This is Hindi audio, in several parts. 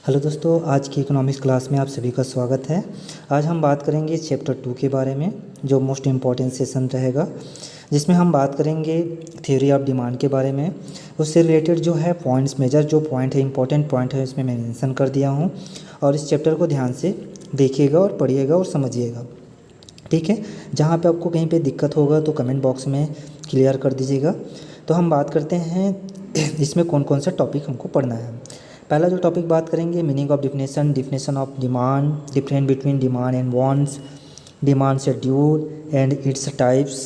हेलो दोस्तों, आज की इकोनॉमिक्स क्लास में आप सभी का स्वागत है। आज हम बात करेंगे चैप्टर 2 के बारे में, जो मोस्ट इम्पॉर्टेंट सेशन रहेगा, जिसमें हम बात करेंगे थ्योरी ऑफ डिमांड के बारे में। उससे रिलेटेड जो है पॉइंट्स, मेजर जो पॉइंट है, इंपॉर्टेंट पॉइंट है, इसमें मैं मेंशन कर दिया हूँ। और इस चैप्टर को ध्यान से देखिएगा और पढ़िएगा और समझिएगा, ठीक है। जहाँ पे आपको कहीं पे दिक्कत होगा तो कमेंट बॉक्स में क्लियर कर दीजिएगा। तो हम बात करते हैं इसमें कौन कौन सा टॉपिक हमको पढ़ना है। पहला जो टॉपिक बात करेंगे, meaning of definition of demand, difference between demand and wants, demand schedule and its types,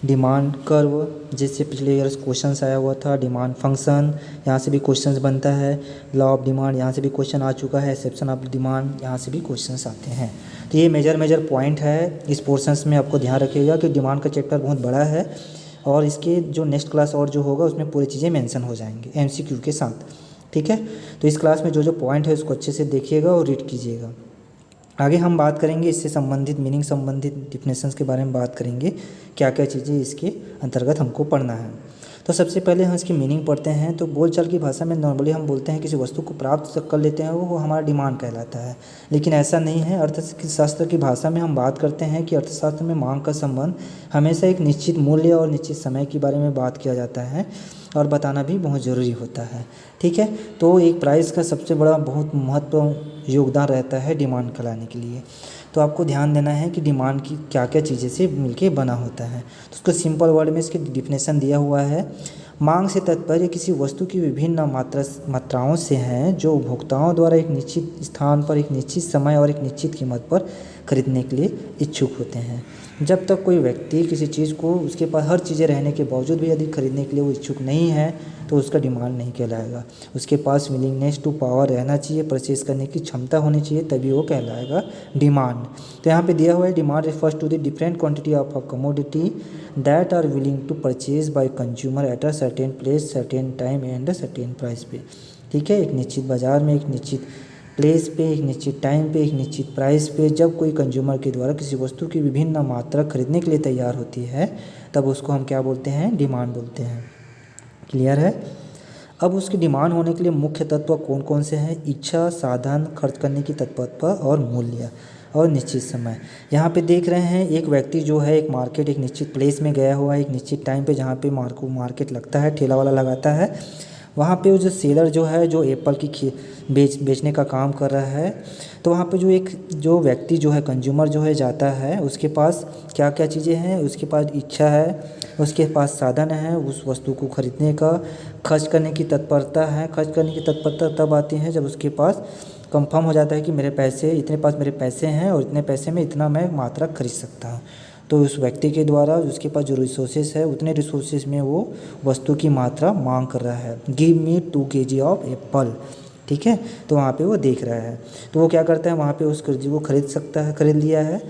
demand curve, जिससे पिछले ईयर क्वेश्चन आया हुआ था। डिमांड फंक्शन, यहाँ से भी क्वेश्चन बनता है। लॉ ऑफ डिमांड, यहाँ से भी क्वेश्चन आ चुका है। एक्सेप्शन ऑफ डिमांड, यहाँ से भी क्वेश्चन आते हैं। तो ये मेजर पॉइंट है। इस पोर्शंस में आपको ध्यान रखिएगा कि डिमांड का चैप्टर बहुत बड़ा है और इसके जो नेक्स्ट क्लास और जो होगा उसमें पूरी चीज़ें मेंशन हो जाएंगी MCQ के साथ, ठीक है। तो इस क्लास में जो जो पॉइंट है उसको अच्छे से देखिएगा और रीड कीजिएगा। आगे हम बात करेंगे इससे संबंधित, मीनिंग संबंधित डिफिनेशंस के बारे में बात करेंगे, क्या क्या चीज़ें इसके अंतर्गत हमको पढ़ना है। तो सबसे पहले हम इसकी मीनिंग पढ़ते हैं। तो बोलचाल की भाषा में नॉर्मली हम बोलते हैं किसी वस्तु को प्राप्त कर लेते हैं, वो हमारा डिमांड कहलाता है। लेकिन ऐसा नहीं है। अर्थशास्त्र की भाषा में हम बात करते हैं कि अर्थशास्त्र में मांग का संबंध हमेशा एक निश्चित मूल्य और निश्चित समय के बारे में बात किया जाता है और बताना भी बहुत ज़रूरी होता है, ठीक है। तो एक प्राइस का सबसे बड़ा बहुत महत्व योगदान रहता है डिमांड कहलाने के लिए। तो आपको ध्यान देना है कि डिमांड की क्या क्या चीज़ें से मिलके बना होता है। तो उसको सिंपल वर्ड में इसके डिफिनेशन दिया हुआ है। मांग से तात्पर्य किसी वस्तु की विभिन्न मात्राओं से हैं जो उपभोक्ताओं द्वारा एक निश्चित स्थान पर, एक निश्चित समय और एक निश्चित कीमत पर खरीदने के लिए इच्छुक होते हैं। जब तक कोई व्यक्ति किसी चीज़ को, उसके पास हर चीज़ें रहने के बावजूद भी यदि खरीदने के लिए वो इच्छुक नहीं है तो उसका डिमांड नहीं कहलाएगा। उसके पास विलिंगनेस टू पावर रहना चाहिए, परचेज करने की क्षमता होनी चाहिए, तभी वो कहलाएगा डिमांड। तो यहाँ पे दिया हुआ है, demand refers to the different quantity of a commodity that are willing to purchase by consumer at a certain place, certain time and a certain price पे, ठीक है। एक निश्चित बाज़ार में, एक निश्चित प्लेस पे, एक निश्चित टाइम पे, एक निश्चित प्राइस पे जब कोई कंज्यूमर के द्वारा किसी वस्तु की विभिन्न मात्रा खरीदने के लिए तैयार होती है, तब उसको हम क्या बोलते हैं? डिमांड बोलते हैं। क्लियर है। अब उसकी डिमांड होने के लिए मुख्य तत्व कौन कौन से हैं? इच्छा, साधन, खर्च करने की तत्परता और मूल्य और निश्चित समय। यहाँ पे देख रहे हैं एक व्यक्ति जो है एक मार्केट, एक निश्चित प्लेस में गया हुआ है, एक निश्चित टाइम पे, जहाँ पे मार्केट लगता है, ठेला वाला लगाता है। वहाँ पे वो जो सेलर जो है, जो एप्पल की बेचने का काम कर रहा है, तो वहाँ पे जो व्यक्ति जो है, कंज्यूमर जो है जाता है, उसके पास क्या क्या चीज़ें हैं? उसके पास इच्छा है, उसके पास साधन है उस वस्तु को खरीदने का, खर्च करने की तत्परता है। खर्च करने की तत्परता तब आती है जब उसके पास कंफर्म हो जाता है कि मेरे पैसे हैं और इतने पैसे में इतना मैं मात्रा खरीद सकता हूँ। तो उस व्यक्ति के द्वारा उसके पास जो रिसोर्सेज है, उतने रिसोर्सेज में वो वस्तु की मात्रा मांग कर रहा है। Give me 2 kg of Apple, ठीक है। तो वहाँ पे वो देख रहा है, तो वो क्या करता है, वहाँ पे उस चीज़ को खरीद सकता है, खरीद लिया है।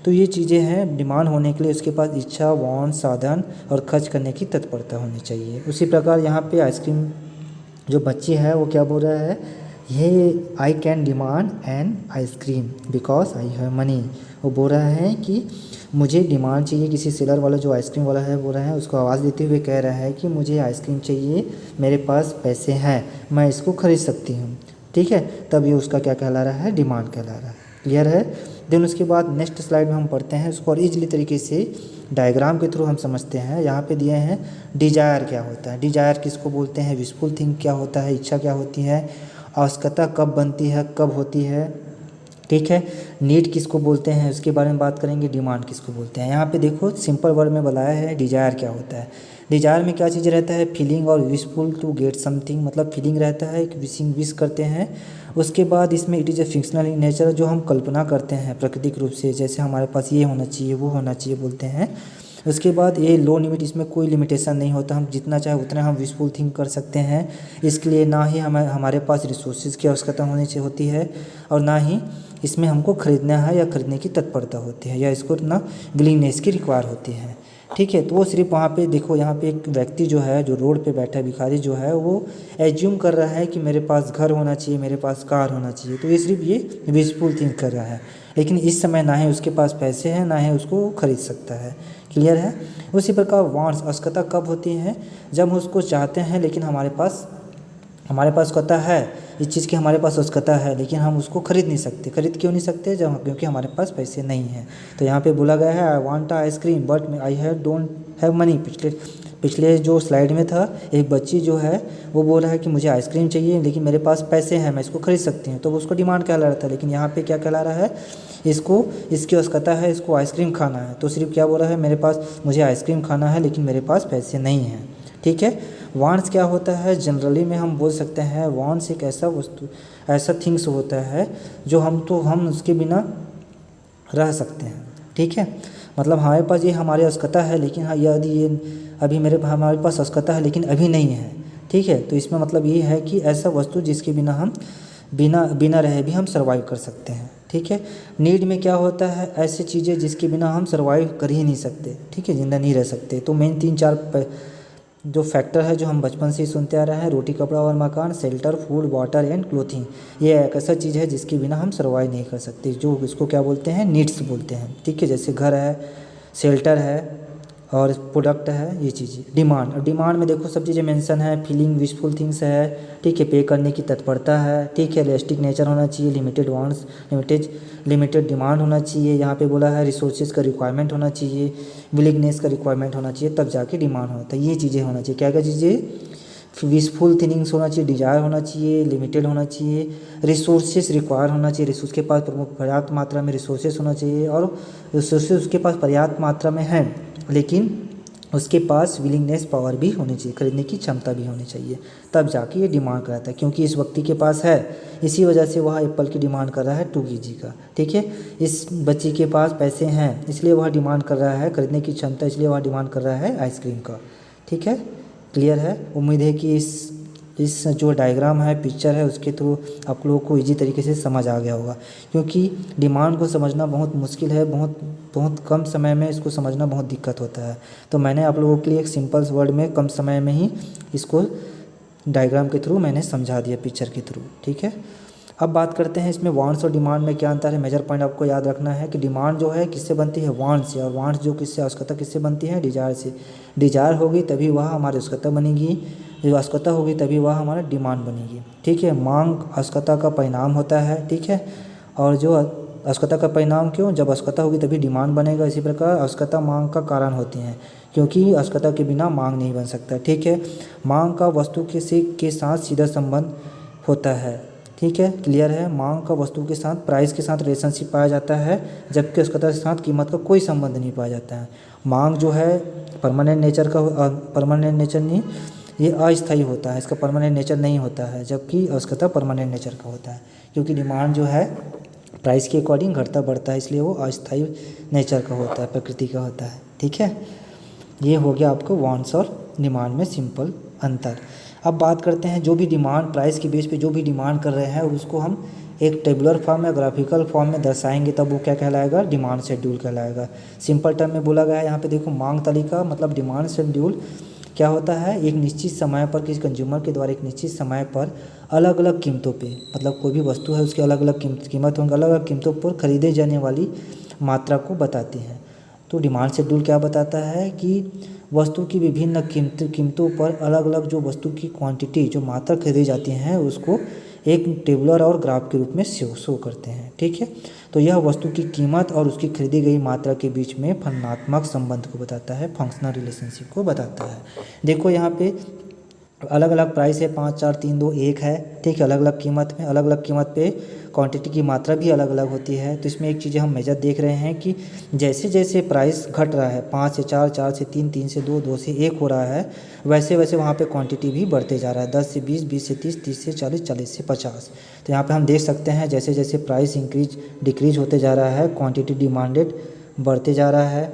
तो ये चीज़ें हैं डिमांड होने के लिए, उसके पास इच्छा, वांट, साधन और खर्च करने की तत्परता होनी चाहिए। उसी प्रकार यहाँ पे आइसक्रीम जो बच्ची है वो क्या बोल रहा है, ये I can demand an ice cream because I have money. वो बोल रहा है कि मुझे डिमांड चाहिए, किसी सेलर वाला जो आइसक्रीम वाला है बोल रहा है, उसको आवाज़ देते हुए कह रहा है कि मुझे आइसक्रीम चाहिए, मेरे पास पैसे हैं, मैं इसको खरीद सकती हूँ, ठीक है। तब ये उसका क्या कहला रहा है? डिमांड कहला रहा है। क्लियर है। देन उसके बाद नेक्स्ट स्लाइड में हम पढ़ते हैं, उसको और ईजिली तरीके से डायग्राम के थ्रू हम समझते हैं। यहाँ पे दिए हैं डिजायर क्या होता है, डिजायर किसको बोलते हैं, विशफुल थिंक क्या होता है, इच्छा क्या होती है, आवश्यकता कब बनती है, कब होती है, ठीक है। नीड किसको बोलते हैं, उसके बारे में बात करेंगे। डिमांड किसको बोलते हैं? यहाँ पे देखो सिंपल वर्ड में बताया है डिजायर क्या होता है। डिजायर में क्या चीज़ रहता है? फीलिंग और विशफुल टू गेट समथिंग, मतलब फीलिंग रहता है, एक विश करते हैं। उसके बाद इसमें it is a fictional in nature, जो हम कल्पना करते हैं प्राकृतिक रूप से, जैसे हमारे पास ये होना चाहिए, वो होना चाहिए बोलते हैं। उसके बाद ये लो लिमिट, इसमें कोई लिमिटेशन नहीं होता, हम जितना चाहे उतना हम विशफुल थिंक कर सकते हैं। इसके लिए ना ही हमारे पास रिसोर्सेज की आवश्यकता होती है और ना ही इसमें हमको खरीदना है या खरीदने की तत्परता होती है, या इसको ना विलिंगनेस की रिक्वायर होती है, ठीक है। तो वो सिर्फ वहाँ पे देखो, यहाँ पे एक व्यक्ति जो है, जो रोड पे बैठा है भिखारी जो है, वो एज्यूम कर रहा है कि मेरे पास घर होना चाहिए, मेरे पास कार होना चाहिए। तो ये सिर्फ ये विशफुल थिंक कर रहा है, लेकिन इस समय ना ही उसके पास पैसे हैं, ना ही उसको खरीद सकता है। क्लियर है। उसी प्रकार वांट्स, आवश्यकता कब होती है? जब हम उसको चाहते हैं लेकिन हमारे पास आवश्यकता है, इस चीज़ की हमारे पास आवश्यकता है लेकिन हम उसको खरीद नहीं सकते। खरीद क्यों नहीं सकते? जब क्योंकि हमारे पास पैसे नहीं हैं। तो यहाँ पे बोला गया है I want ice cream but I don't have money. पिछले जो स्लाइड में था, एक बच्ची जो है वो बोल रहा है कि मुझे आइसक्रीम चाहिए लेकिन मेरे पास पैसे हैं, मैं इसको खरीद सकती हूँ, तो वो उसको डिमांड कहला रहा था। लेकिन यहाँ पे क्या कहला रहा है, इसकी आवश्यकता है, इसको आइसक्रीम खाना है, तो सिर्फ क्या बोल रहा है, मेरे पास मुझे आइसक्रीम खाना है लेकिन मेरे पास पैसे नहीं हैं। ठीक है। वांट्स क्या होता है, जनरली में हम बोल सकते हैं वांट्स एक ऐसा वस्तु, ऐसा थिंग्स होता है जो हम उसके बिना रह सकते हैं। ठीक है, मतलब हमारे पास ये हमारी आवश्यकता है लेकिन यदि ये अभी हमारे पास आवश्यकता है लेकिन अभी नहीं है। ठीक है, तो इसमें मतलब ये है कि ऐसा वस्तु जिसके बिना हम बिना रहे भी हम सर्वाइव कर सकते हैं। ठीक है। नीड में क्या होता है, ऐसी चीज़ें जिसके बिना हम सर्वाइव कर ही नहीं सकते। ठीक है, जिंदा नहीं रह सकते। तो मेन 3-4 जो फैक्टर है जो हम बचपन से ही सुनते आ रहे हैं, रोटी कपड़ा और मकान, shelter food water and clothing, ये एक ऐसा चीज़ है जिसके बिना हम सर्वाइव नहीं कर सकते, जो इसको क्या बोलते हैं, नीड्स बोलते हैं। ठीक है, जैसे घर है, शेल्टर है और प्रोडक्ट है, ये चीज़ें। डिमांड में देखो सब चीज़ें मेंशन है, फीलिंग विशफुल थिंग्स है। ठीक है, पे करने की तत्परता है। ठीक है, रियलिस्टिक नेचर होना चाहिए, लिमिटेड वांट्स, लिमिटेड डिमांड होना चाहिए। यहाँ पे बोला है रिसोर्सेज का रिक्वायरमेंट होना चाहिए, विलिंगनेस का रिक्वायरमेंट होना चाहिए, तब जाके डिमांड होता है। ये चीज़ें होना चाहिए। क्या क्या चीज़ें, विशफुल थिंग्स होना चाहिए, डिजायर होना चाहिए, लिमिटेड होना चाहिए, रिसोर्सेज रिक्वायर होना चाहिए, रिसोर्स के पास पर्याप्त मात्रा में रिसोर्सेज होना चाहिए, और रिसोर्सेज उसके पास पर्याप्त मात्रा में है लेकिन उसके पास विलिंगनेस पावर भी होनी चाहिए, खरीदने की क्षमता भी होनी चाहिए, तब जाके ये डिमांड कराता है। क्योंकि इस व्यक्ति के पास है, इसी वजह से वह एप्पल की डिमांड कर रहा है 2 केजी का। ठीक है, इस बच्ची के पास पैसे हैं इसलिए वह डिमांड कर रहा है, खरीदने की क्षमता इसलिए वह डिमांड कर रहा है आइसक्रीम का। ठीक है, क्लियर है। उम्मीद है कि इस जो डायग्राम है, पिक्चर है, उसके थ्रू आप लोगों को इजी तरीके से समझ आ गया होगा। क्योंकि डिमांड को समझना बहुत मुश्किल है, बहुत कम समय में इसको समझना बहुत दिक्कत होता है। तो मैंने आप लोगों के लिए एक सिंपल वर्ड में कम समय में ही इसको डायग्राम के थ्रू मैंने समझा दिया, पिक्चर के थ्रू। ठीक है, अब बात करते हैं इसमें वांट्स और डिमांड में क्या अंतर है। मेजर पॉइंट आपको याद रखना है कि डिमांड जो है किससे बनती है, वांट से, और वांट्स जो किससे, आवश्यकता किससे बनती है, डिजायर से। डिजायर होगी तभी वह हमारी आवश्यकता बनेगी, जो आवश्यकता होगी तभी वह हमारा डिमांड बनेगी। ठीक है, मांग आवश्यकता का परिणाम होता है। ठीक है, और जो आवश्यकता का परिणाम क्यों, जब आवश्यकता होगी तभी डिमांड बनेगा। इसी प्रकार आवश्यकता मांग का कारण होती हैं, क्योंकि आवश्यकता के बिना मांग नहीं बन सकता। ठीक है, मांग का वस्तु के साथ सीधा संबंध होता है। ठीक है, क्लियर है। मांग का वस्तु के साथ, प्राइस के साथ रिलेशनशिप पाया जाता है, जबकि आवश्यकता के साथ कीमत का कोई संबंध नहीं पाया जाता है। मांग जो है परमानेंट नेचर नहीं, ये अस्थायी होता है, इसका परमानेंट नेचर नहीं होता है, जबकि आवश्यकता परमानेंट नेचर का होता है। क्योंकि डिमांड जो है प्राइस के अकॉर्डिंग घटता बढ़ता है, इसलिए वो अस्थायी नेचर का होता है, प्रकृति का होता है। ठीक है, ये हो गया आपको वांट्स और डिमांड में सिंपल अंतर। अब बात करते हैं जो भी डिमांड, प्राइस के बेस पे जो भी डिमांड कर रहे हैं उसको हम एक टेबुलर फॉर्म या ग्राफिकल फॉर्म में दर्शाएंगे, तब वो क्या कहलाएगा, डिमांड शेड्यूल कहलाएगा। सिंपल टर्म में बोला गया है यहाँ पे देखो, मांग तालिका मतलब डिमांड शेड्यूल क्या होता है, एक निश्चित समय पर किसी कंज्यूमर के द्वारा एक निश्चित समय पर अलग अलग कीमतों पे, मतलब कोई भी वस्तु है उसकी अलग अलग कीमत होंगी, अलग अलग कीमतों पर खरीदे जाने वाली मात्रा को बताती है। तो डिमांड शेड्यूल क्या बताता है कि वस्तु की विभिन्न कीमतों पर अलग अलग जो वस्तु की क्वांटिटी, जो मात्रा खरीदी जाती हैं, उसको एक टेबुलर और ग्राफ के रूप में शो करते हैं। ठीक है, तो यह वस्तु की कीमत और उसकी खरीदी गई मात्रा के बीच में फलनात्मक संबंध को बताता है, फंक्शनल रिलेशनशिप को बताता है। देखो यहाँ पे अलग अलग प्राइस है, 5 4 3 2 1 है। ठीक है, अलग अलग कीमत पे क्वांटिटी की मात्रा भी अलग अलग होती है। तो इसमें एक चीज़ हम मेजर देख रहे हैं कि जैसे जैसे प्राइस घट रहा है, 5 से 4, 4 से 3, 3 से 2, 2 से 1 हो रहा है, वैसे वैसे वहाँ पे क्वांटिटी भी बढ़ते जा रहा है, 10 से 20, 20 से 30, 30 से 40, 40 से 50। तो यहाँ पे हम देख सकते हैं जैसे जैसे प्राइस डिक्रीज होते जा रहा है, क्वांटिटी डिमांडेड बढ़ते जा रहा है।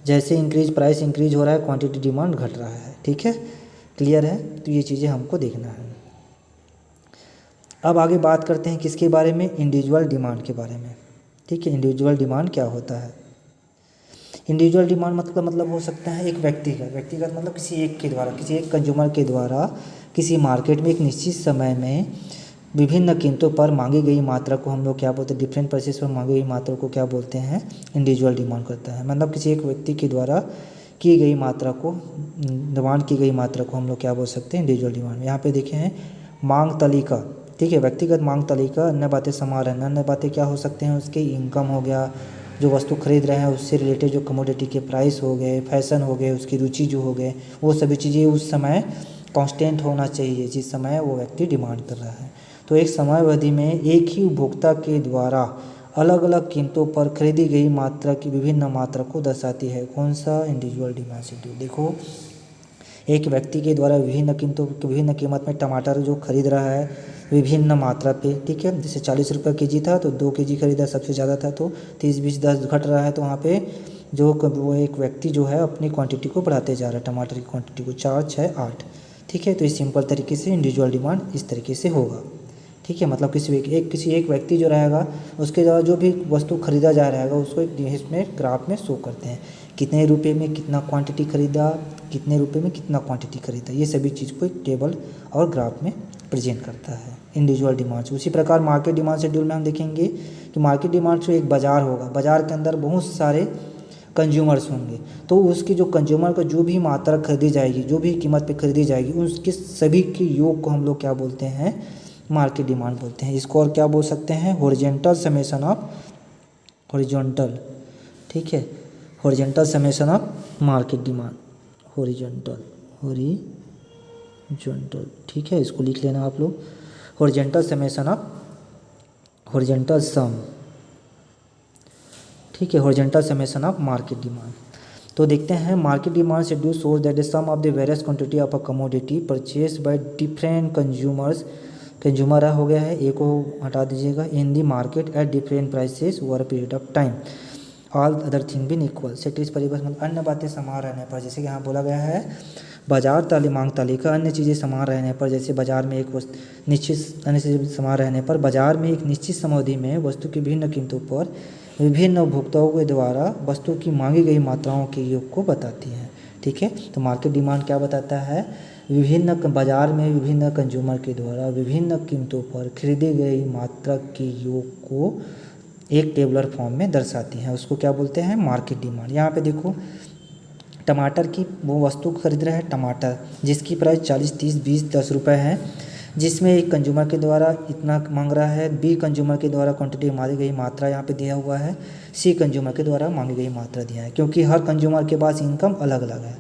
जैसे प्राइस इंक्रीज हो रहा है, क्वांटिटी डिमांड घट रहा है। ठीक है, क्लियर है। तो ये चीज़ें हमको देखना है। अब आगे बात करते हैं किसके बारे में, इंडिविजुअल डिमांड के बारे में। ठीक है, इंडिविजुअल डिमांड क्या होता है। इंडिविजुअल डिमांड मतलब हो सकता है एक व्यक्तिगत मतलब किसी एक कंज्यूमर के द्वारा किसी मार्केट में एक निश्चित समय में विभिन्न कीमतों पर मांगी गई मात्रा को हम लोग क्या बोलते हैं, डिफरेंट प्राइसेस पर मांगी गई मात्रा को क्या बोलते हैं, इंडिविजुअल डिमांड करता है। मतलब किसी एक व्यक्ति के द्वारा की गई मात्रा को, डिमांड की गई मात्रा को हम लोग क्या बोल सकते हैं, इंडिविजुअल डिमांड। यहाँ पे देखे हैं मांग तालिका। ठीक है। व्यक्तिगत मांग तालिका, अन्य बातें समान रहना। अन्य बातें क्या हो सकते हैं उसके, इनकम हो गया, जो वस्तु खरीद रहे हैं उससे रिलेटेड जो कमोडिटी के प्राइस हो गए, फैशन हो गए, उसकी रुचि जो हो गए, वो सभी चीज़ें उस समय कांस्टेंट होना चाहिए जिस समय वो व्यक्ति डिमांड कर रहा है। तो एक समयावधि में एक ही उपभोक्ता के द्वारा अलग अलग कीमतों पर खरीदी गई मात्रा की विभिन्न मात्रा को दर्शाती है। कौन सा, इंडिविजुअल डिमांड शेड्यूल। देखो, एक व्यक्ति के द्वारा विभिन्न कीमत में टमाटर जो खरीद रहा है विभिन्न मात्रा पे, ठीक है। जैसे 40 रुपये के जी था तो 2 के जी खरीदा, सबसे ज़्यादा था तो 30 20 10 घट रहा है, तो वहाँ पे जो वो एक व्यक्ति जो है अपनी क्वांटिटी को बढ़ाते जा रहा है, टमाटर की क्वांटिटी को 4 6 8, ठीक है। तो इस सिंपल तरीके से इंडिविजुअल डिमांड इस तरीके से होगा, ठीक है। मतलब किसी एक व्यक्ति जो रहेगा उसके द्वारा जो भी वस्तु खरीदा जा रहेगा उसको इसमें ग्राफ में शो करते हैं, कितने रुपए में कितना क्वांटिटी खरीदा, कितने रुपए में कितना क्वांटिटी खरीदा, ये सभी चीज़ को एक टेबल और ग्राफ में प्रेजेंट करता है इंडिविजुअल डिमांड। उसी प्रकार मार्केट डिमांड शेड्यूल में हम देखेंगे कि मार्केट डिमांड जो एक बाज़ार होगा, बाज़ार के अंदर बहुत सारे कंज्यूमर्स होंगे, तो उसकी जो कंज्यूमर का जो भी मात्रा खरीदी जाएगी, जो भी कीमत पे खरीदी जाएगी, उसके सभी के योग को हम लोग क्या बोलते हैं, मार्केट डिमांड बोलते हैं। इसको और क्या बोल सकते हैं, हॉरिजॉन्टल समेशन ऑफ हॉरिजॉन्टल, ठीक है, horizontal summation of market demand, horizontal, ठीक है। इसको लिख लेना आप लोग, horizontal summation of horizontal sum, ठीक है, horizontal summation of market demand. तो देखते हैं market demand schedule shows that the sum of the various quantity of a commodity purchase by different consumers, consumer हो गया है, एक को हटा दीजिएगा, in the market at different prices over a period of time, all other thing been equal. Ceteris paribus मतलब अन्य बातें समान रहने पर, जैसे कि यहाँ बोला गया है बाजार मांग तालिका, अन्य चीज़ें समान रहने पर, जैसे बाजार में एक निश्चित अन्य चीज़ें समान रहने पर, बाजार में एक निश्चित समयावधि में वस्तु की विभिन्न कीमतों पर विभिन्न उपभोक्ताओं के द्वारा वस्तु की मांगी गई मात्राओं के योग को बताती है, ठीक है। तो मार्केट डिमांड क्या बताता है, विभिन्न बाजार में विभिन्न कंज्यूमर के द्वारा विभिन्न कीमतों पर खरीदी गई मात्रा के योग को एक टेबलर फॉर्म में दर्शाती हैं, उसको क्या बोलते हैं, मार्केट डिमांड। यहाँ पे देखो, टमाटर की वो वस्तु खरीद रहा है टमाटर, जिसकी प्राइस 40 30 20 10 रुपये है, जिसमें एक कंज्यूमर के द्वारा इतना मांग रहा है, बी कंज्यूमर के द्वारा क्वांटिटी मांगी गई मात्रा यहाँ पे दिया हुआ है, सी कंज्यूमर के द्वारा मांगी गई मात्रा दिया है, क्योंकि हर कंज्यूमर के पास इनकम अलग अलग है,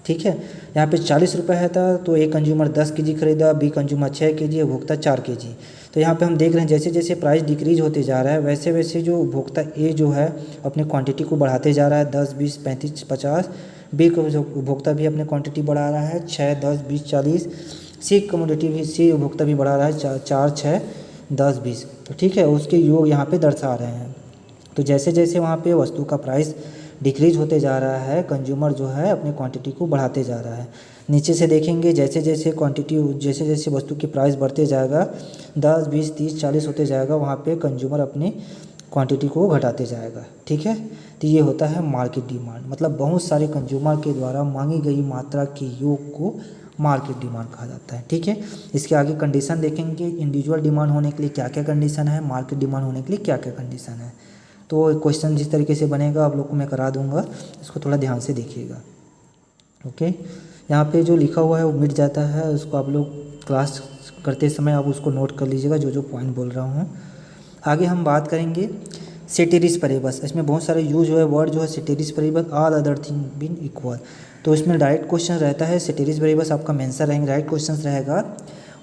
ठीक है। यहाँ पे 40 रुपये है था तो एक कंज्यूमर 10 केजी खरीदा, बी कंज्यूमर 6 केजी, उपभोक्ता 4 केजी। तो यहाँ पे हम देख रहे हैं जैसे जैसे प्राइस डिक्रीज होते जा रहा है वैसे वैसे जो उपभोक्ता ए जो है अपनी क्वांटिटी को बढ़ाते जा रहा है, 10 20 35 50, बी को उपभोक्ता भी अपनी क्वांटिटी बढ़ा रहा है 6 10 20 40, सी कमोडिटी भी, सी उपभोक्ता भी बढ़ा रहा है 4 6 10 20, तो ठीक है, उसके योग यहाँ पे दर्शा रहे हैं। तो जैसे जैसे वहाँ पे वस्तु का प्राइस डिक्रीज होते जा रहा है, कंज्यूमर जो है अपनी क्वांटिटी को बढ़ाते जा रहा है। नीचे से देखेंगे जैसे जैसे क्वांटिटी, जैसे जैसे वस्तु की प्राइस बढ़ते जाएगा 10 20 30 40 होते जाएगा, वहाँ पे कंज्यूमर अपनी क्वांटिटी को घटाते जाएगा, ठीक है। तो ये होता है मार्केट डिमांड, मतलब बहुत सारे कंज्यूमर के द्वारा मांगी गई मात्रा के योग को मार्केट डिमांड कहा जाता है, ठीक है। इसके आगे कंडीशन देखेंगे, इंडिविजुअल डिमांड होने के लिए क्या क्या कंडीशन है, मार्केट डिमांड होने के लिए क्या क्या कंडीशन है। तो क्वेश्चन जिस तरीके से बनेगा आप लोग को मैं करा दूंगा, इसको थोड़ा ध्यान से देखिएगा, ओके। यहाँ पे जो लिखा हुआ है वो मिट जाता है, उसको आप लोग क्लास करते समय आप उसको नोट कर लीजिएगा जो जो पॉइंट बोल रहा हूँ। आगे हम बात करेंगे सेटेरिस परेबस, इसमें बहुत सारे यूज हुए वर्ड जो है ceteris paribus, all other thing been equal. तो इसमें डायरेक्ट क्वेश्चन रहता है, सेटेरिस परेबस आपका मेंशन रहेंगे, डायरेक्ट क्वेश्चन रहेगा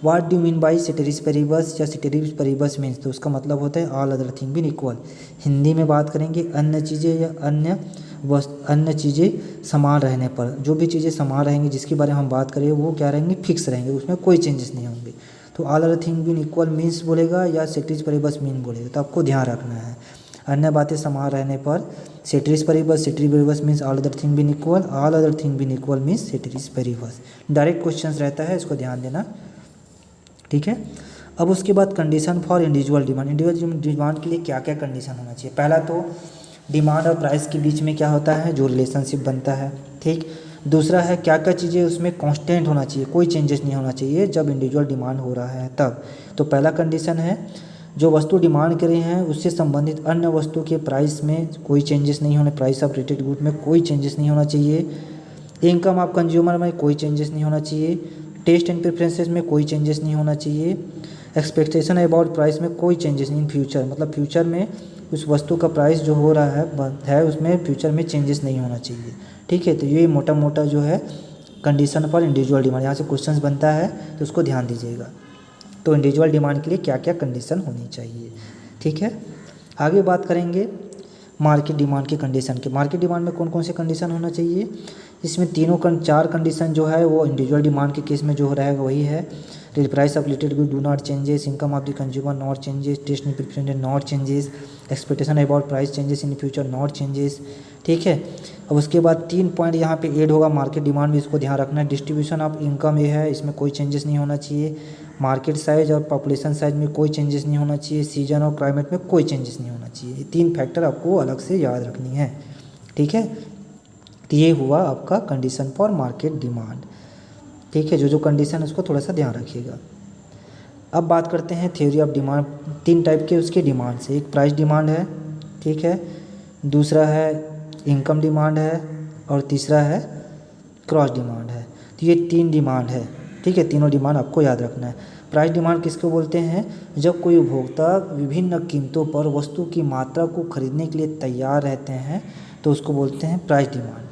what do mean by ceteris paribus या सेटेरिस परेबस मीन्स, तो उसका मतलब होता है all other thing been equal. Hindi में बात करेंगे अन्य चीज़ें या अन्य चीज़ें समान रहने पर, जो भी चीज़ें समान रहेंगी जिसके बारे में हम बात करें वो क्या रहेंगे, फिक्स रहेंगे, उसमें कोई चेंजेस नहीं होंगे। तो all other thing been equal means बोलेगा या सेटेरिस परेबस मीन बोलेगा, तो आपको ध्यान रखना है। अन्य बातें समान रहने पर ceteris paribus means all other thing been equal, all other thing been equal means ceteris paribus. Direct question रहता है, इसको ध्यान देना, ठीक है। अब उसके बाद condition for individual demand, individual demand के लिए क्या क्या कंडीशन होना चाहिए। पहला तो डिमांड और प्राइस के बीच में क्या होता है, जो रिलेशनशिप बनता है, ठीक। दूसरा है क्या क्या चीज़ें उसमें कांस्टेंट होना चाहिए, कोई चेंजेस नहीं होना चाहिए जब इंडिविजुअल डिमांड हो रहा है तब। तो पहला कंडीशन है जो वस्तु डिमांड कर रहे हैं उससे संबंधित अन्य वस्तु के प्राइस में कोई चेंजेस नहीं होने, प्राइस ऑफ रेटेड गुड में कोई चेंजेस नहीं होना चाहिए, इनकम ऑफ कंज्यूमर में कोई चेंजेस नहीं होना चाहिए, टेस्ट एंड प्रेफरेंसेस में कोई चेंजेस नहीं होना चाहिए, एक्सपेक्टेशन अबाउट प्राइस में कोई चेंजेस इन फ्यूचर, मतलब फ्यूचर में उस वस्तु का प्राइस जो हो रहा है उसमें फ्यूचर में चेंजेस नहीं होना चाहिए। ठीक है, तो ये मोटा मोटा जो है कंडीशन फॉर इंडिविजुअल डिमांड, यहाँ से क्वेश्चंस बनता है तो उसको ध्यान दीजिएगा। तो इंडिविजुअल डिमांड के लिए क्या क्या कंडीशन होनी चाहिए। ठीक है, आगे बात करेंगे मार्केट डिमांड के कंडीशन के। मार्केट डिमांड में कौन कौन से कंडीशन होना चाहिए, इसमें चार कंडीशन जो है वो इंडिविजुअल डिमांड के केस में जो रहेगा वही है। Price of related good do not changes, income of the consumer not changes, taste and preference not changes, expectation about price changes in future not changes. ठीक है, अब उसके बाद 3 पॉइंट यहाँ पे ऐड होगा मार्केट डिमांड में, इसको ध्यान रखना है। डिस्ट्रीब्यूशन ऑफ इनकम ये है, इसमें कोई चेंजेस नहीं होना चाहिए। मार्केट साइज और पॉपुलेशन साइज में कोई चेंजेस नहीं होना चाहिए। सीजन और क्लाइमेट में कोई चेंजेस नहीं होना चाहिए। ये 3 फैक्टर आपको अलग से याद रखनी है। ठीक है, तो ये हुआ आपका कंडीशन फॉर मार्केट डिमांड। ठीक है, जो कंडीशन है उसको थोड़ा सा ध्यान रखिएगा। अब बात करते हैं थ्योरी ऑफ डिमांड। 3 टाइप के उसके डिमांड से, एक प्राइस डिमांड है, ठीक है, दूसरा है इनकम डिमांड है, और तीसरा है क्रॉस डिमांड है। तो ये 3 डिमांड है। ठीक है, तीनों डिमांड आपको याद रखना है। प्राइस डिमांड किसको बोलते हैं, जब कोई उपभोक्ता विभिन्न कीमतों पर वस्तु की मात्रा को खरीदने के लिए तैयार रहते हैं तो उसको बोलते हैं प्राइस डिमांड।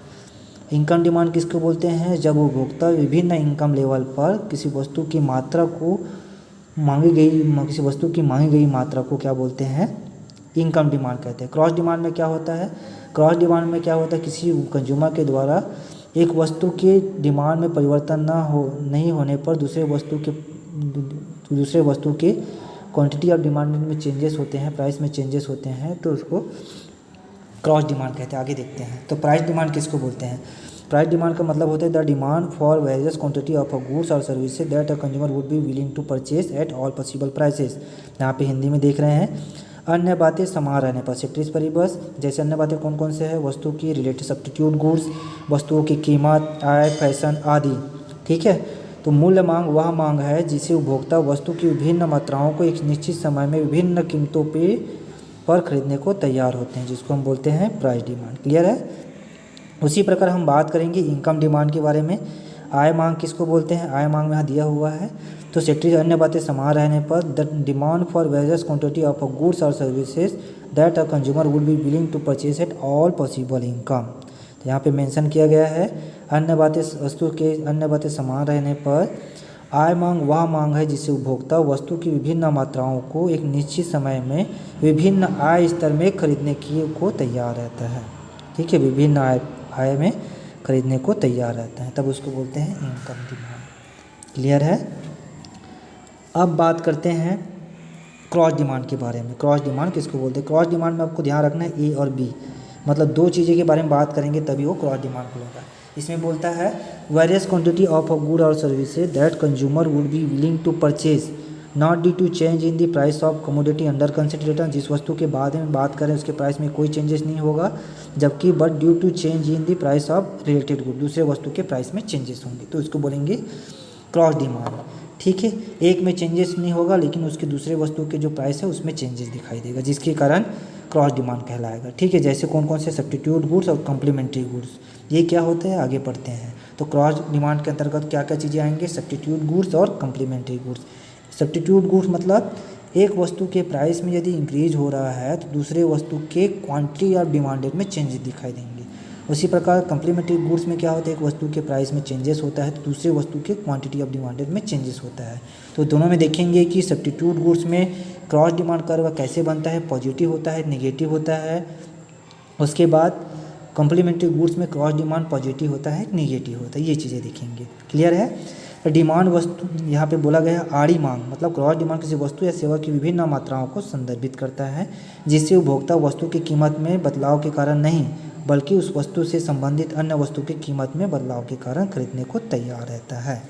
इनकम डिमांड किसको बोलते हैं, जब उपभोक्ता विभिन्न इनकम लेवल पर किसी वस्तु की मात्रा को किसी वस्तु की मांगी गई मात्रा को क्या बोलते हैं, इनकम डिमांड कहते हैं। क्रॉस डिमांड में क्या होता है, क्रॉस डिमांड में क्या होता है, किसी कंज्यूमर के द्वारा एक वस्तु के डिमांड में परिवर्तन नहीं होने पर दूसरे वस्तु के क्वांटिटी ऑफ डिमांड में चेंजेस होते हैं, प्राइस में चेंजेस होते हैं, तो उसको क्रॉस डिमांड कहते हैं। आगे देखते हैं, तो प्राइस डिमांड किसको बोलते हैं। प्राइस डिमांड का मतलब होता है the demand for various quantity of a goods और services that a consumer would be willing to purchase at all possible prices. यहाँ पे हिंदी में देख रहे हैं, अन्य बातें समान रहने पर, सेक्टरिस परिबस। जैसे अन्य बातें कौन कौन से हैं, वस्तु की रिलेटेड सब्स्टिट्यूट गुड्स, वस्तुओं की कीमत, आय, फैशन आदि। ठीक है, तो मूल्य मांग वह मांग है जिसे उपभोक्ता वस्तु की विभिन्न मात्राओं को एक निश्चित समय में विभिन्न कीमतों पर खरीदने को तैयार होते हैं, जिसको हम बोलते हैं प्राइस डिमांड। क्लियर है। उसी प्रकार हम बात करेंगे इनकम डिमांड के बारे में। आय मांग किसको बोलते हैं, आय मांग में यहाँ दिया हुआ है, तो सेक्टरी अन्य बातें समान रहने पर the demand for various quantity of a goods और services that a consumer would be willing to purchase at all possible income. तो यहाँ पे मेंशन किया गया है अन्य बातें समान रहने पर आय मांग वह मांग है जिसे उपभोक्ता वस्तु की विभिन्न मात्राओं को एक निश्चित समय में विभिन्न आय स्तर में खरीदने को तैयार रहता है। ठीक है, विभिन्न आय में खरीदने को तैयार रहता है, तब उसको बोलते हैं इनकम डिमांड। क्लियर है। अब बात करते हैं क्रॉस डिमांड के बारे में। क्रॉस डिमांड किसको बोलते हैं, क्रॉस डिमांड में आपको ध्यान रखना है ए और बी, मतलब 2 चीज़ें के बारे में बात करेंगे तभी वो क्रॉस डिमांड होगा। इसमें बोलता है various quantity of a good और services that consumer would be willing to purchase not due to change in the price of commodity under consideration. जिस वस्तु के बाद में बात करें उसके प्राइस में कोई चेंजेस नहीं होगा, जबकि but due to change in the price of related good, दूसरे वस्तु के प्राइस में चेंजेस होंगे, तो इसको बोलेंगे क्रॉस डिमांड। ठीक है, एक में चेंजेस नहीं होगा लेकिन उसके दूसरे वस्तु के जो प्राइस है उसमें चेंजेस दिखाई देगा, जिसके कारण क्रॉस डिमांड कहलाएगा। ठीक है, जैसे कौन कौन से सब्स्टिट्यूट गुड्स और कम्प्लीमेंट्री गुड्स, ये क्या होते हैं आगे पढ़ते हैं। तो क्रॉस डिमांड के अंतर्गत क्या क्या चीज़ें आएंगे, सब्स्टिट्यूट गुड्स और कम्प्लीमेंट्री गुड्स। सब्स्टिट्यूट गुड्स मतलब एक वस्तु के प्राइस में यदि इंक्रीज हो रहा है तो दूसरे वस्तु के क्वांटिटी और डिमांडेड में चेंजेस दिखाई देंगे। उसी प्रकार कम्प्लीमेंट्री गुड्स में क्या होता है, एक वस्तु के प्राइस में चेंजेस होता है तो दूसरे वस्तु के क्वांटिटी ऑफ डिमांडेड में चेंजेस होता है। तो दोनों में देखेंगे कि सब्स्टिट्यूट गुड्स में क्रॉस डिमांड कर्व कैसे बनता है, पॉजिटिव होता है, नेगेटिव होता है। उसके बाद कम्प्लीमेंट्री गुड्स में क्रॉस डिमांड पॉजिटिव होता है, नेगेटिव होता है, ये चीज़ें देखेंगे। क्लियर है। डिमांड वस्तु यहाँ पे बोला गया है आड़ी मांग, मतलब क्रॉस डिमांड किसी वस्तु या सेवा की विभिन्न मात्राओं को संदर्भित करता है जिससे उपभोक्ता वस्तु की कीमत में बदलाव के कारण नहीं बल्कि उस वस्तु से संबंधित अन्य वस्तु की कीमत में बदलाव के कारण खरीदने को तैयार रहता है,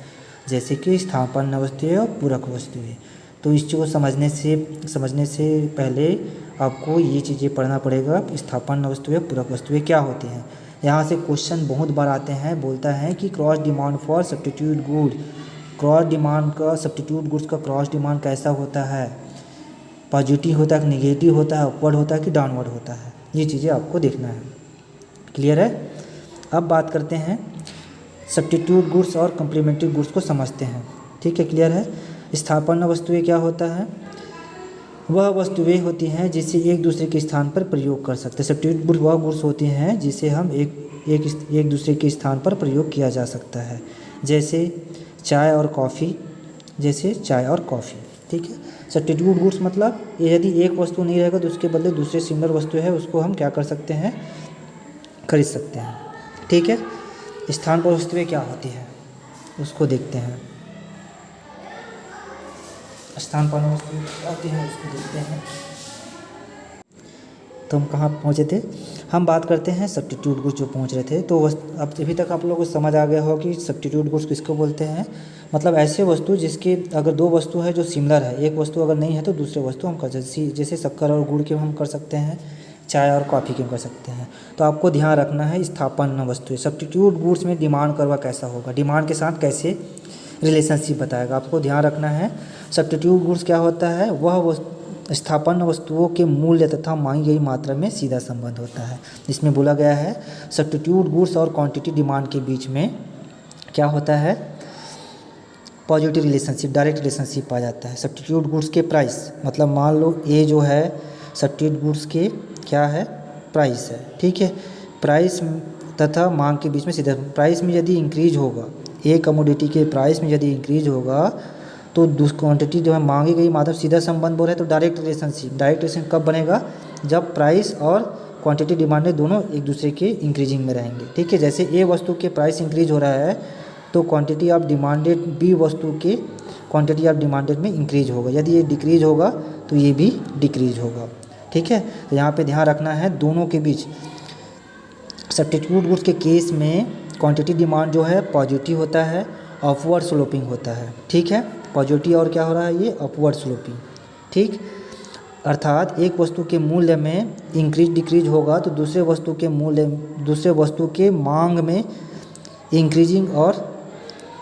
जैसे कि स्थानापन्न वस्तुएं और पूरक वस्तुएं। तो इस चीज़ को समझने से पहले आपको ये चीज़ें पढ़ना पड़ेगा, स्थानापन्न वस्तुएं पूरक वस्तुएं क्या होती हैं। यहाँ से क्वेश्चन बहुत बार आते हैं, बोलता है कि cross demand for substitute good, cross demand का सब्स्टिट्यूट गुड्स का क्रॉस डिमांड कैसा होता है, पॉजिटिव होता है, नेगेटिव होता है, अपवर्ड होता है कि डाउनवर्ड होता है, ये चीज़ें आपको देखना है। क्लियर है। अब बात करते हैं सब्स्टिट्यूट गुड्स और कम्प्लीमेंट्री गुड्स को समझते हैं। ठीक है, क्लियर है। स्थानापन्न वस्तुएं क्या होता है, वह वस्तुएं होती हैं जिसे एक दूसरे के स्थान पर प्रयोग कर सकते हैं। सब्स्टिट्यूट गुड्स वह गुड्स होती हैं जिसे हम एक दूसरे के स्थान पर प्रयोग किया जा सकता है, जैसे चाय और कॉफ़ी, ठीक है। सब्स्टिट्यूट गुड्स मतलब ये यदि एक वस्तु नहीं रहेगा तो उसके बदले दूसरे सिमिलर वस्तु है उसको हम क्या कर सकते हैं, खरीद सकते हैं, ठीक है। स्थान पर वस्तुएं क्या होती हैं उसको देखते हैं। स्थान पर वस्तुएं क्या होती हैं उसको देखते हैं। तो हम कहाँ पहुँचे थे, हम बात करते हैं सब्स्टिट्यूट गुड्स जो पहुँच रहे थे। तो अब अभी तक आप लोगों को समझ आ गया हो कि सब्स्टिट्यूट गुड्स किसको बोलते हैं। मतलब ऐसे वस्तु जिसके अगर दो वस्तु है जो सिमिलर है, एक वस्तु अगर नहीं है तो दूसरे वस्तु हम कर सकते, जैसे शक्कर और गुड़ के हम कर सकते हैं, चाय और कॉफ़ी के कर सकते हैं। तो आपको ध्यान रखना है स्थानापन्न वस्तुएं। सब्स्टिट्यूट गुड्स में डिमांड कर्व कैसा होगा, डिमांड के साथ कैसे रिलेशनशिप बताएगा, आपको ध्यान रखना है। सब्स्टिट्यूट गुड्स क्या होता है, वह स्थानापन्न वस्तुओं के मूल्य तथा मांगी गई मात्रा में सीधा संबंध होता है। इसमें बोला गया है सब्स्टिट्यूट गुड्स और क्वांटिटी डिमांड के बीच में क्या होता है, पॉजिटिव रिलेशनशिप, डायरेक्ट रिलेशनशिप आ जाता है। सब्स्टिट्यूट गुड्स के प्राइस, मतलब मान लो ए जो है सब्स्टिट्यूट गुड्स के क्या है, प्राइस है, ठीक है। प्राइस तथा मांग के बीच में सीधा, प्राइस में यदि इंक्रीज होगा, एक कमोडिटी के प्राइस में यदि इंक्रीज होगा तो क्वांटिटी जो है मांगी गई मात्रा सीधा संबंध बोल रहे हैं। तो डायरेक्ट रिलेशनशिप कब बनेगा, जब प्राइस और क्वांटिटी डिमांड दोनों एक दूसरे के इंक्रीजिंग में रहेंगे, ठीक है। जैसे ए वस्तु के प्राइस इंक्रीज हो रहा है तो क्वांटिटी ऑफ डिमांडेड बी वस्तु के क्वांटिटी ऑफ डिमांडेड में इंक्रीज होगा, यदि ये डिक्रीज होगा तो ये भी डिक्रीज होगा, ठीक है। तो यहाँ पे ध्यान रखना है दोनों के बीच। सब्स्टिट्यूट गुड्स के केस में क्वांटिटी डिमांड जो है पॉजिटिव होता है, अपवर्ड स्लोपिंग होता है, ठीक है। पॉजिटिव और क्या हो रहा है, ये अपवर्ड स्लोपिंग, ठीक। अर्थात एक वस्तु के मूल्य में इंक्रीज डिक्रीज होगा तो दूसरे वस्तु के मांग में इंक्रीजिंग और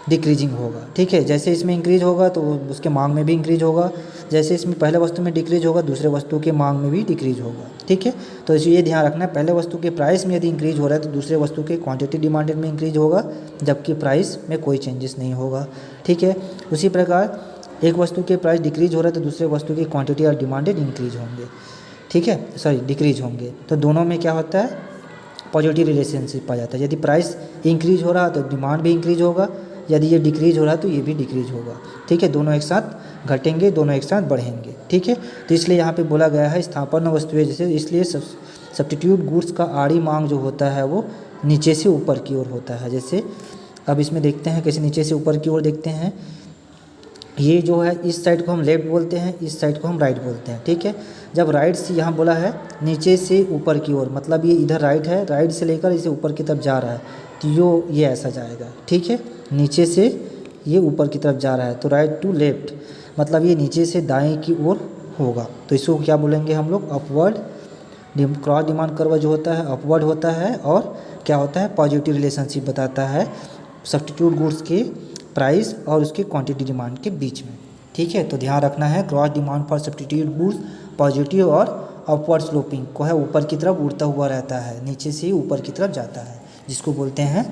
डिक्रीजिंग होगा, ठीक है। जैसे इसमें इंक्रीज होगा तो उसके मांग में भी इंक्रीज होगा, जैसे इसमें पहले वस्तु में डिक्रीज होगा दूसरे वस्तु के मांग में भी डिक्रीज होगा, ठीक है। तो ये ध्यान रखना है, पहले वस्तु के प्राइस में यदि इंक्रीज हो रहा है तो दूसरे वस्तु के क्वांटिटी डिमांडेड में इंक्रीज होगा, जबकि प्राइस में कोई चेंजेस नहीं होगा, ठीक है। उसी प्रकार एक वस्तु के प्राइस डिक्रीज हो रहा है तो दूसरे वस्तु की क्वांटिटी और डिमांडेड इंक्रीज होंगे, ठीक है, डिक्रीज होंगे। तो दोनों में क्या होता है, पॉजिटिव रिलेशनशिप आ जाता है। यदि प्राइस इंक्रीज हो रहा तो डिमांड भी इंक्रीज होगा, यदि ये डिक्रीज हो रहा है तो ये भी डिक्रीज होगा, ठीक है। दोनों एक साथ घटेंगे, दोनों एक साथ बढ़ेंगे, ठीक है। तो इसलिए यहाँ पे बोला गया है स्थानापन्न वस्तुएं, जैसे इसलिए सब्स्टिट्यूट गुड्स का आड़ी मांग जो होता है वो नीचे से ऊपर की ओर होता है। जैसे अब इसमें देखते हैं कैसे नीचे से ऊपर की ओर देखते हैं। ये जो है इस साइड को हम लेफ्ट बोलते हैं, इस साइड को हम राइट बोलते हैं, ठीक है। जब राइट से यहाँ बोला है नीचे से ऊपर की ओर, मतलब ये इधर राइट है, राइट से लेकर इसे ऊपर की तरफ जा रहा है तो ये ऐसा जाएगा, ठीक है। नीचे से ये ऊपर की तरफ जा रहा है तो राइट टू लेफ्ट, मतलब ये नीचे से दाएं की ओर होगा। तो इसको क्या बोलेंगे हम लोग, अपवर्ड। क्रॉस डिमांड कर्व जो होता है अपवर्ड होता है और क्या होता है, पॉजिटिव रिलेशनशिप बताता है सब्स्टिट्यूट गुड्स के प्राइस और उसके क्वांटिटी डिमांड के बीच में, ठीक है। तो ध्यान रखना है cross demand for substitute goods positive और अपवर्ड स्लोपिंग को है, ऊपर की तरफ उड़ता हुआ रहता है, नीचे से ऊपर की तरफ जाता है, जिसको बोलते हैं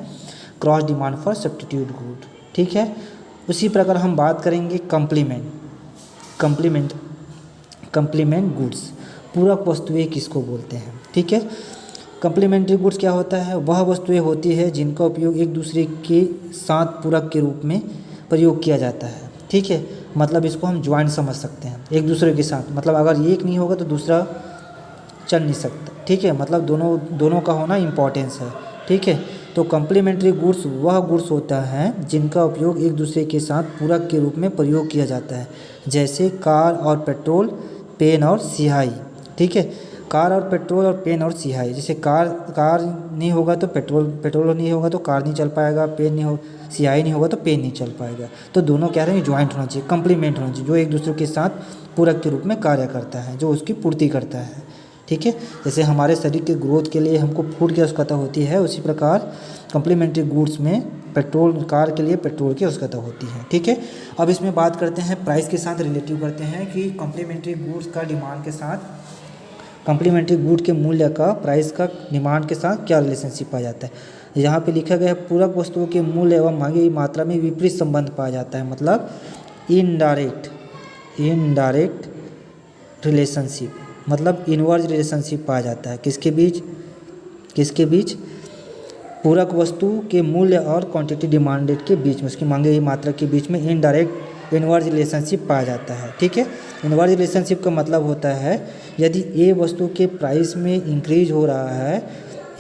cross demand for substitute good, ठीक है। उसी प्रकार हम बात करेंगे कंप्लीमेंट गुड्स, पूरक वस्तुएं किसको बोलते हैं, ठीक है। कंप्लीमेंट्री गुड्स क्या होता है, वह वस्तुएं होती है जिनका उपयोग एक दूसरे के साथ पूरक के रूप में प्रयोग किया जाता है, ठीक है। मतलब इसको हम ज्वाइंट समझ सकते हैं एक दूसरे के साथ, मतलब अगर एक नहीं होगा तो दूसरा चल नहीं सकता, ठीक है। मतलब दोनों का होना इम्पोर्टेंस है, ठीक है। तो कंप्लीमेंट्री गुड्स वह गुड्स होता है जिनका उपयोग एक दूसरे के साथ पूरक के रूप में प्रयोग किया जाता है, जैसे कार और पेट्रोल, पेन और स्याही, ठीक है। कार और पेट्रोल और पेन और स्याही, जैसे कार नहीं होगा तो पेट्रोल नहीं होगा तो कार नहीं चल पाएगा, स्याही नहीं होगा तो पेन नहीं चल पाएगा। तो दोनों क्या रहे हैं, ज्वाइंट होना चाहिए, कंप्लीमेंट होना चाहिए, जो एक दूसरे के साथ पूरक के रूप में कार्य करता है, जो उसकी पूर्ति करता है, ठीक है। जैसे हमारे शरीर के ग्रोथ के लिए हमको फूड की आवश्यकता होती है, उसी प्रकार कंप्लीमेंट्री गुड्स में कार के लिए पेट्रोल की आवश्यकता होती है, ठीक है। अब इसमें बात करते हैं प्राइस के साथ रिलेटिव करते हैं कि कंप्लीमेंट्री गुड्स का डिमांड के साथ, कंप्लीमेंट्री गुड के मूल्य का प्राइस का डिमांड के साथ क्या रिलेशनशिप पाया जाता है। यहाँ पे लिखा गया है पूरक वस्तुओं के मूल्य एवं मांगी गई मात्रा में विपरीत संबंध पाया जाता है। मतलब इनडायरेक्ट रिलेशनशिप, मतलब इनवर्स रिलेशनशिप पाया जाता है किसके बीच पूरक वस्तु के मूल्य और क्वांटिटी डिमांडेड के बीच में, उसकी मांगे हुई मात्रा के बीच में इनडायरेक्ट इनवर्स रिलेशनशिप पाया जाता है। ठीक है, इनवर्स रिलेशनशिप का मतलब होता है यदि ए वस्तु के प्राइस में इंक्रीज हो रहा है,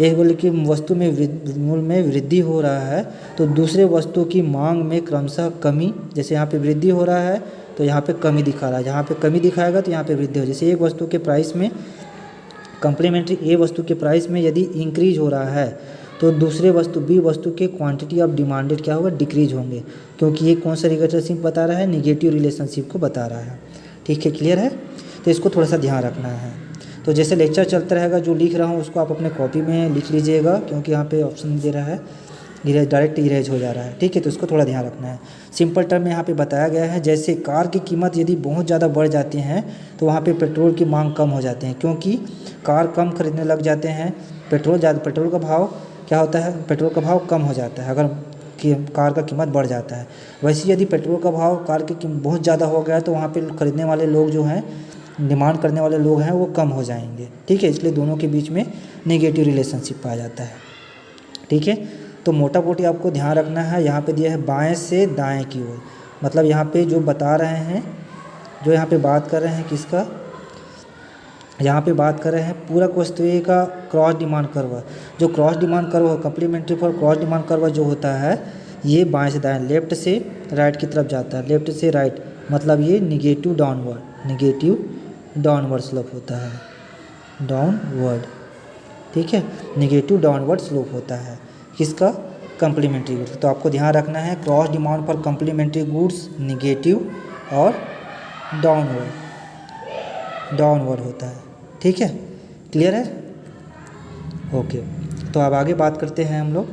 ए बोले कि वस्तु में मूल्य में वृद्धि हो रहा है, तो दूसरे वस्तु की मांग में क्रमशः कमी, जैसे यहाँ पे वृद्धि हो रहा है तो यहाँ पे कमी दिखा रहा है, जहाँ पे कमी दिखाएगा तो यहाँ पे वृद्धि हो। जैसे एक वस्तु के प्राइस में कम्प्लीमेंट्री ए वस्तु के प्राइस में यदि इंक्रीज हो रहा है तो दूसरे वस्तु बी वस्तु के क्वांटिटी ऑफ डिमांडेड क्या होगा, डिक्रीज होंगे, क्योंकि ये कौन सा रिलेशनशिप बता रहा है, निगेटिव रिलेशनशिप को बता रहा है। ठीक है, क्लियर है, तो इसको थोड़ा सा ध्यान रखना है। तो जैसे लेक्चर चलता रहेगा, जो लिख रहा हूँ उसको आप अपने कॉपी में लिख लीजिएगा, क्योंकि यहाँ पे ऑप्शन दे रहा है इरेज, डायरेक्ट इरेज हो जा रहा है। ठीक है, तो इसको थोड़ा ध्यान रखना है। सिंपल टर्म में यहाँ पे बताया गया है, जैसे कार की कीमत यदि बहुत ज़्यादा बढ़ जाती हैं तो वहाँ पे पेट्रोल की मांग कम हो जाती है, क्योंकि कार कम खरीदने लग जाते हैं, पेट्रोल का भाव क्या होता है, पेट्रोल का भाव कम हो जाता है अगर कार का कीमत बढ़ जाता है। वैसे यदि पेट्रोल का भाव कार की बहुत ज़्यादा हो गया तो वहाँ पे खरीदने वाले लोग जो हैं, डिमांड करने वाले लोग हैं, वो कम हो जाएंगे। ठीक है, इसलिए दोनों के बीच में नेगेटिव रिलेशनशिप पाया जाता है। ठीक है, तो मोटा मोटी आपको ध्यान रखना है। यहाँ पे दिया है बाएं से दाएं की ओर, मतलब यहाँ पे जो बता रहे हैं, जो यहाँ पे बात कर रहे हैं किसका, यहाँ पे बात कर रहे हैं पूरक वस्तु का क्रॉस डिमांड कर्व। जो cross demand curve, complementary for cross demand curve जो होता है, ये बाएं से दाएं, लेफ्ट से राइट की तरफ जाता है, लेफ्ट से राइट, मतलब ये निगेटिव डाउनवर्ड स्लोप होता है, डाउनवर्ड। ठीक है, निगेटिव डाउनवर्ड स्लोप होता है किसका, कम्प्लीमेंट्री गुड्स। तो आपको ध्यान रखना है, cross demand for complementary goods negative और डाउनवर्ड होता है। ठीक है, क्लियर है, ओके। तो अब आगे बात करते हैं हम लोग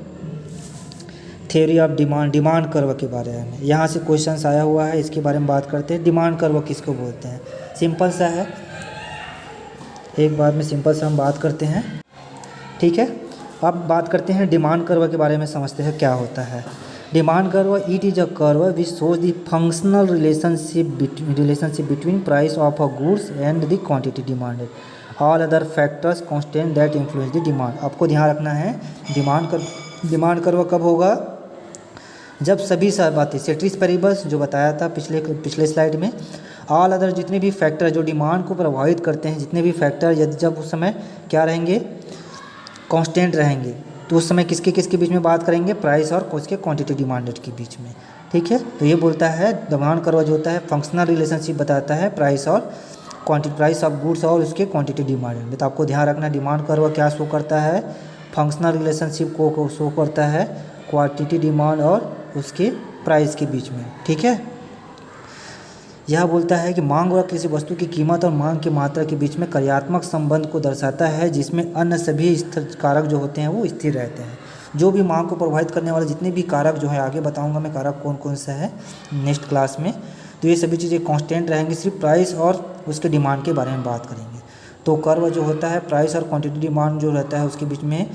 थ्योरी ऑफ डिमांड कर्व के बारे में। यहाँ से क्वेश्चंस आया हुआ है, इसके बारे में बात करते हैं। डिमांड कर्व किसको बोलते हैं, सिंपल सा है, एक बार में सिंपल सा हम बात करते हैं। ठीक है, अब बात करते हैं डिमांड कर्व के बारे में, समझते हैं क्या होता है demand curve. It is a curve which shows the functional relationship between price of a goods and the quantity demanded, all other factors constant that influence the demand. आपको ध्यान रखना है, डिमांड कर्व कब होगा, जब सभी बातें सेट्रिस पेरिबल्स जो बताया था पिछले स्लाइड में, ऑल अदर जितने भी फैक्टर जो डिमांड को प्रभावित करते हैं, जितने भी फैक्टर यदि जब उस समय क्या रहेंगे, कांस्टेंट रहेंगे, तो उस समय किसके बीच में बात करेंगे, प्राइस और उसके क्वांटिटी डिमांडेड के बीच में। ठीक है, तो ये बोलता है डिमांड कर्व जो होता है फंक्शनल रिलेशनशिप बताता है प्राइस और क्वांटिटी, प्राइस ऑफ गुड्स और उसके क्वांटिटी डिमांडेड। तो आपको ध्यान रखना, डिमांड कर्व क्या शो करता है, फंक्शनल रिलेशनशिप को शो करता है क्वांटिटी डिमांड और उसके प्राइस के बीच में। ठीक है, यह बोलता है कि मांग और किसी वस्तु की कीमत और मांग की मात्रा के बीच में कार्यात्मक संबंध को दर्शाता है, जिसमें अन्य सभी कारक जो होते हैं वो स्थिर रहते हैं। जो भी मांग को प्रभावित करने वाले जितने भी कारक जो है, आगे बताऊंगा मैं कारक कौन कौन सा है नेक्स्ट क्लास में, तो ये सभी चीज़ें कांस्टेंट रहेंगी, सिर्फ प्राइस और उसके डिमांड के बारे में बात करेंगे। तो कर्व जो होता है प्राइस और क्वांटिटी डिमांड जो रहता है उसके बीच में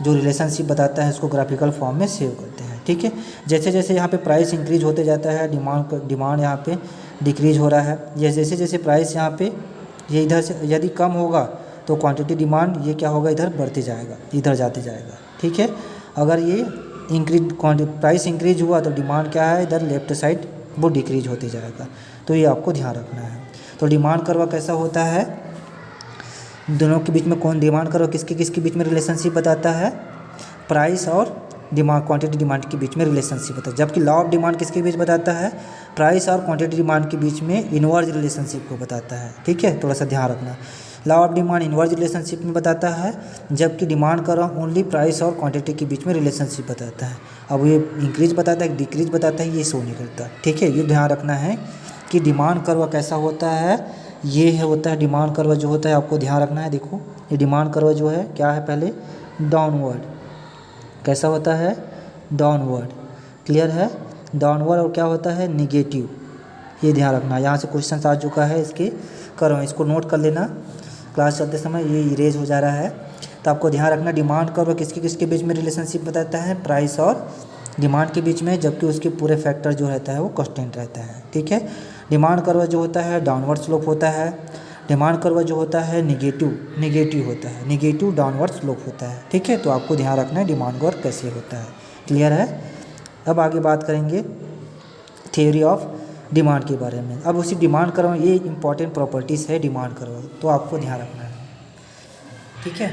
जो रिलेशनशिप बताता है, उसको ग्राफिकल फॉर्म में सेव करते हैं। ठीक है, जैसे जैसे यहाँ पे प्राइस इंक्रीज होते जाता है, डिमांड यहाँ पे डिक्रीज हो रहा है, जैसे जैसे प्राइस यहाँ पे ये इधर से यदि कम होगा तो क्वांटिटी डिमांड ये क्या होगा, इधर बढ़ते जाएगा, इधर जाते जाएगा। ठीक है, अगर ये प्राइस इंक्रीज हुआ तो डिमांड क्या है, इधर लेफ्ट साइड वो डिक्रीज होते जाएगा। तो ये आपको ध्यान रखना है। तो डिमांड कर्व कैसा होता है, दोनों के बीच में कौन डिमांड कर्व किसके बीच में रिलेशनशिप बताता है, प्राइस और डिमांड क्वांटिटी डिमांड के बीच में रिलेशनशिप होता है। जबकि लॉ ऑफ डिमांड किसके बीच बताता है, प्राइस और क्वांटिटी डिमांड के बीच में इनवर्स रिलेशनशिप को बताता है। ठीक है, थोड़ा सा ध्यान रखना, law of demand inverse relationship में बताता है, जबकि डिमांड कर्व ओनली प्राइस और क्वांटिटी के बीच में रिलेशनशिप बताता है। अब ये इंक्रीज बताता है, डिक्रीज बताता है, ये शो नहीं करता। ठीक है, ये ध्यान रखना है कि डिमांड कर्व कैसा होता है, ये है होता है डिमांड कर्व जो होता है, आपको ध्यान रखना है। देखो ये डिमांड कर्व जो है क्या है, पहले डाउनवर्ड, कैसा होता है, डाउनवर्ड, क्लियर है, डाउनवर्ड, और क्या होता है, निगेटिव, ये ध्यान रखना। यहाँ से क्वेश्चन आ चुका है इसके कर्व, इसको नोट कर लेना, क्लास चलते समय ये इरेज हो जा रहा है। तो आपको ध्यान रखना, डिमांड कर्व किसके बीच में रिलेशनशिप बताता है, प्राइस और डिमांड के बीच में, जबकि उसके पूरे फैक्टर जो रहता है वो कांस्टेंट रहता है। ठीक है, डिमांड कर्व जो होता है डाउनवर्ड स्लोप होता है। डिमांड कर्व जो होता है निगेटिव होता है, निगेटिव डाउनवर्ड स्लोप होता है। ठीक है, तो आपको ध्यान रखना है डिमांड कर्व कैसे होता है। क्लियर है। अब आगे बात करेंगे थ्योरी ऑफ डिमांड के बारे में। अब उसी डिमांड कर्व, ये इंपॉर्टेंट प्रॉपर्टीज़ है डिमांड कर्व, तो आपको ध्यान रखना है। ठीक है,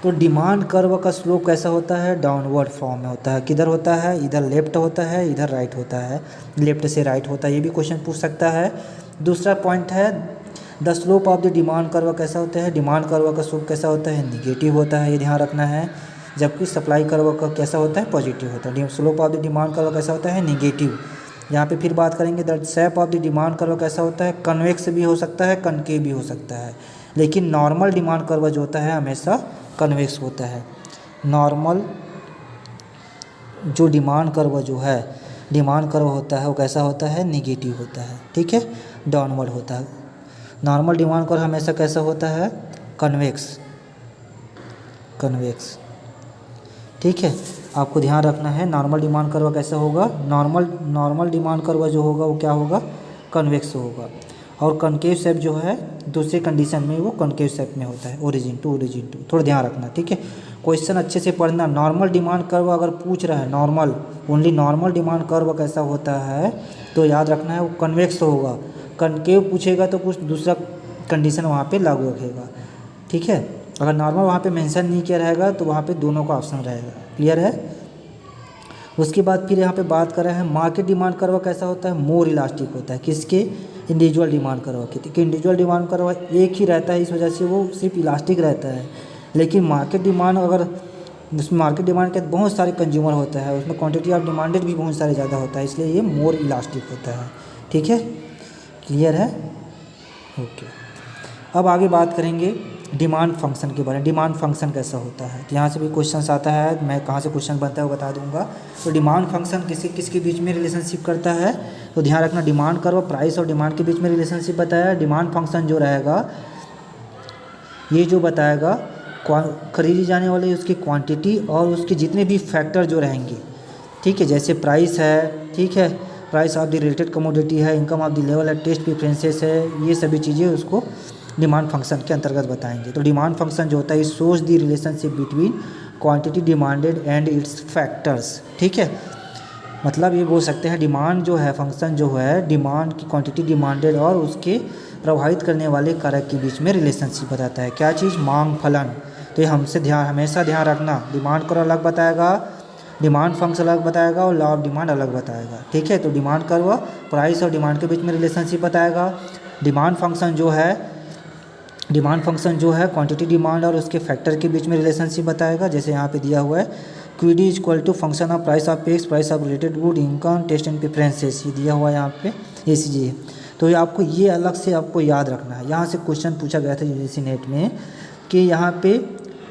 तो डिमांड कर्व का स्लोप कैसा होता है, डाउनवर्ड फॉर्म में होता है। किधर होता है, इधर लेफ्ट होता है, इधर राइट होता है, लेफ्ट से राइट होता है। ये भी क्वेश्चन पूछ सकता है। दूसरा पॉइंट है the slope of the demand curve कैसा होता है, डिमांड कर्व का स्लोप कैसा होता है, निगेटिव होता है, ये ध्यान रखना है। जबकि सप्लाई कर्व का कैसा होता है, पॉजिटिव होता है। Slope of the demand curve कैसा होता है, निगेटिव। यहाँ पे फिर बात करेंगे the shape of the demand curve कैसा होता है, कन्वेक्स भी हो सकता है, कनकेव भी हो सकता है। लेकिन नॉर्मल डिमांड कर्व जो होता है हमेशा कन्वेक्स होता है। नॉर्मल जो डिमांड कर्व जो है, डिमांड कर्व होता है वो कैसा होता है, निगेटिव होता है। ठीक है, डाउनवर्ड होता है। नॉर्मल डिमांड कर्व हमेशा कैसा होता है, कन्वेक्स। ठीक है, आपको ध्यान रखना है नॉर्मल डिमांड कर्व कैसा होगा, नॉर्मल डिमांड कर्व जो होगा वो क्या होगा, कन्वेक्स होगा। और कनकेव शेप जो है दूसरे कंडीशन में वो कनकेव शेप में होता है, ओरिजिन टू। थोड़ा ध्यान रखना। ठीक है, क्वेश्चन अच्छे से पढ़ना। नॉर्मल डिमांड कर्व अगर पूछ रहा है, normal only normal demand curve कैसा होता है, तो याद रखना है वो कन्वेक्स होगा। कनकेव पूछेगा तो कुछ दूसरा कंडीशन वहाँ पे लागू रखेगा। ठीक है, अगर नॉर्मल वहाँ पे मेंशन नहीं किया रहेगा तो वहाँ पे दोनों का ऑप्शन रहेगा। क्लियर है। उसके बाद फिर यहाँ पे बात कर रहे हैं मार्केट डिमांड कर्व कैसा होता है, मोर इलास्टिक होता है। किसके, इंडिविजुअल डिमांड कर्व के। कि इंडिविजुअल डिमांड कर्व एक ही रहता है, इस वजह से वो सिर्फ इलास्टिक रहता है। लेकिन मार्केट डिमांड, अगर उसमें मार्केट डिमांड के बहुत सारे कंज्यूमर होता है, उसमें क्वांटिटी ऑफ डिमांडेड भी बहुत सारे ज़्यादा होता है, इसलिए ये मोर इलास्टिक होता है। ठीक है, क्लियर है। ओके, अब आगे बात करेंगे डिमांड फंक्शन के बारे में। डिमांड फंक्शन कैसा होता है, तो यहाँ से भी क्वेश्चन आता है, मैं कहाँ से क्वेश्चन बनता है वो बता दूंगा। तो डिमांड फंक्शन किसके बीच में रिलेशनशिप करता है, तो ध्यान रखना डिमांड कर्व प्राइस और डिमांड के बीच में रिलेशनशिप बताया। डिमांड फंक्शन जो रहेगा ये जो बताएगा खरीदी जाने वाले उसकी क्वांटिटी और उसके जितने भी फैक्टर जो रहेंगे। ठीक है, जैसे प्राइस है, ठीक है, price of the related commodity है, इनकम ऑफ द लेवल है, टेस्ट प्रेफरेंसेस है, ये सभी चीज़ें उसको डिमांड फंक्शन के अंतर्गत बताएंगे। तो डिमांड फंक्शन जो होता है shows the relationship between quantity demanded and it's factors. ठीक है, मतलब ये बोल सकते हैं डिमांड जो है, फंक्शन जो है, डिमांड की क्वांटिटी डिमांडेड और उसके प्रभावित करने वाले कारक के बीच में रिलेशनशिप बताता है। क्या चीज़, मांग फलन। तो ये हमेशा ध्यान रखना, डिमांड कर्व अलग बताएगा, डिमांड फंक्शन अलग बताएगा और लॉ ऑफ डिमांड अलग बताएगा। ठीक है, तो डिमांड कर्व प्राइस और डिमांड के बीच में रिलेशनशिप बताएगा। डिमांड फंक्शन जो है क्वांटिटी डिमांड और उसके फैक्टर के बीच में रिलेशनशिप बताएगा। जैसे यहाँ पे दिया हुआ है QD is equal to function of price of X, price of related good, income, taste and preferences, ये दिया हुआ है यहाँ पे, ये चीज़ें है। तो ये आपको ये अलग से आपको याद रखना है। यहाँ से क्वेश्चन पूछा गया था यूजीसी नेट में कि यहाँ पे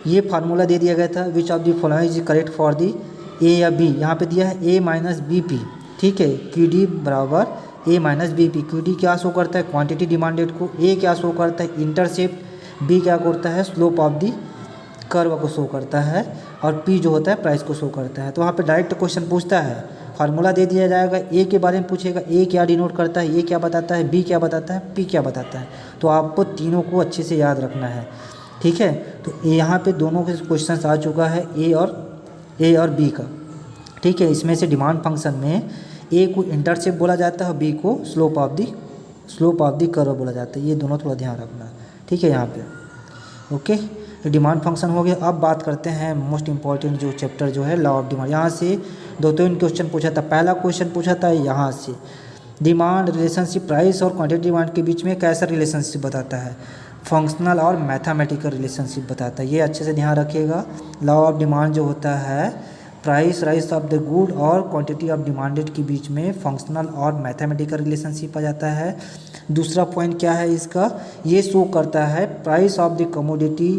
ये फार्मूला दे दिया गया था, which of the following is correct for the A या बी। यहाँ पे दिया है ए माइनस बी पी। ठीक है, क्यू डी बराबर A minus B P. Q D क्या शो करता है, क्वांटिटी डिमांडेड को, ए क्या शो करता है, इंटरसेप्ट, बी क्या करता है, स्लोप ऑफ दी कर्व को शो करता है, और पी जो होता है प्राइस को शो करता है। तो वहाँ पे डायरेक्ट क्वेश्चन पूछता है, फार्मूला दे दिया जाएगा, ए के बारे में पूछेगा, ए क्या डिनोट करता है, ए क्या बताता है, बी क्या बताता है, पी क्या बताता है। तो आपको तीनों को अच्छे से याद रखना है। ठीक है, तो यहाँ पे दोनों के क्वेश्चन आ चुका है, ए और बी का। ठीक है, इसमें से डिमांड फंक्शन में ए को इंटरसेप्ट बोला जाता है और बी को स्लोप ऑफ दी कर्व बोला जाता है। ये दोनों थोड़ा ध्यान रखना। ठीक है, यहाँ पे ओके, डिमांड फंक्शन हो गया। अब बात करते हैं मोस्ट इंपॉर्टेंट जो चैप्टर जो है लॉ ऑफ डिमांड। यहाँ से दो तीन क्वेश्चन पूछा था। पहला क्वेश्चन पूछा था यहाँ से, डिमांड रिलेशनशिप प्राइस और क्वांटिटी डिमांड के बीच में कैसा रिलेशनशिप बताता है, फंक्शनल और मैथमेटिकल रिलेशनशिप बताता है। ये अच्छे से ध्यान रखिएगा। लॉ ऑफ डिमांड जो होता है प्राइस ऑफ द गुड और क्वांटिटी ऑफ डिमांडेड के बीच में फंक्शनल और मैथमेटिकल रिलेशनशिप आ जाता है। दूसरा पॉइंट क्या है इसका, ये शो करता है प्राइस ऑफ द कमोडिटी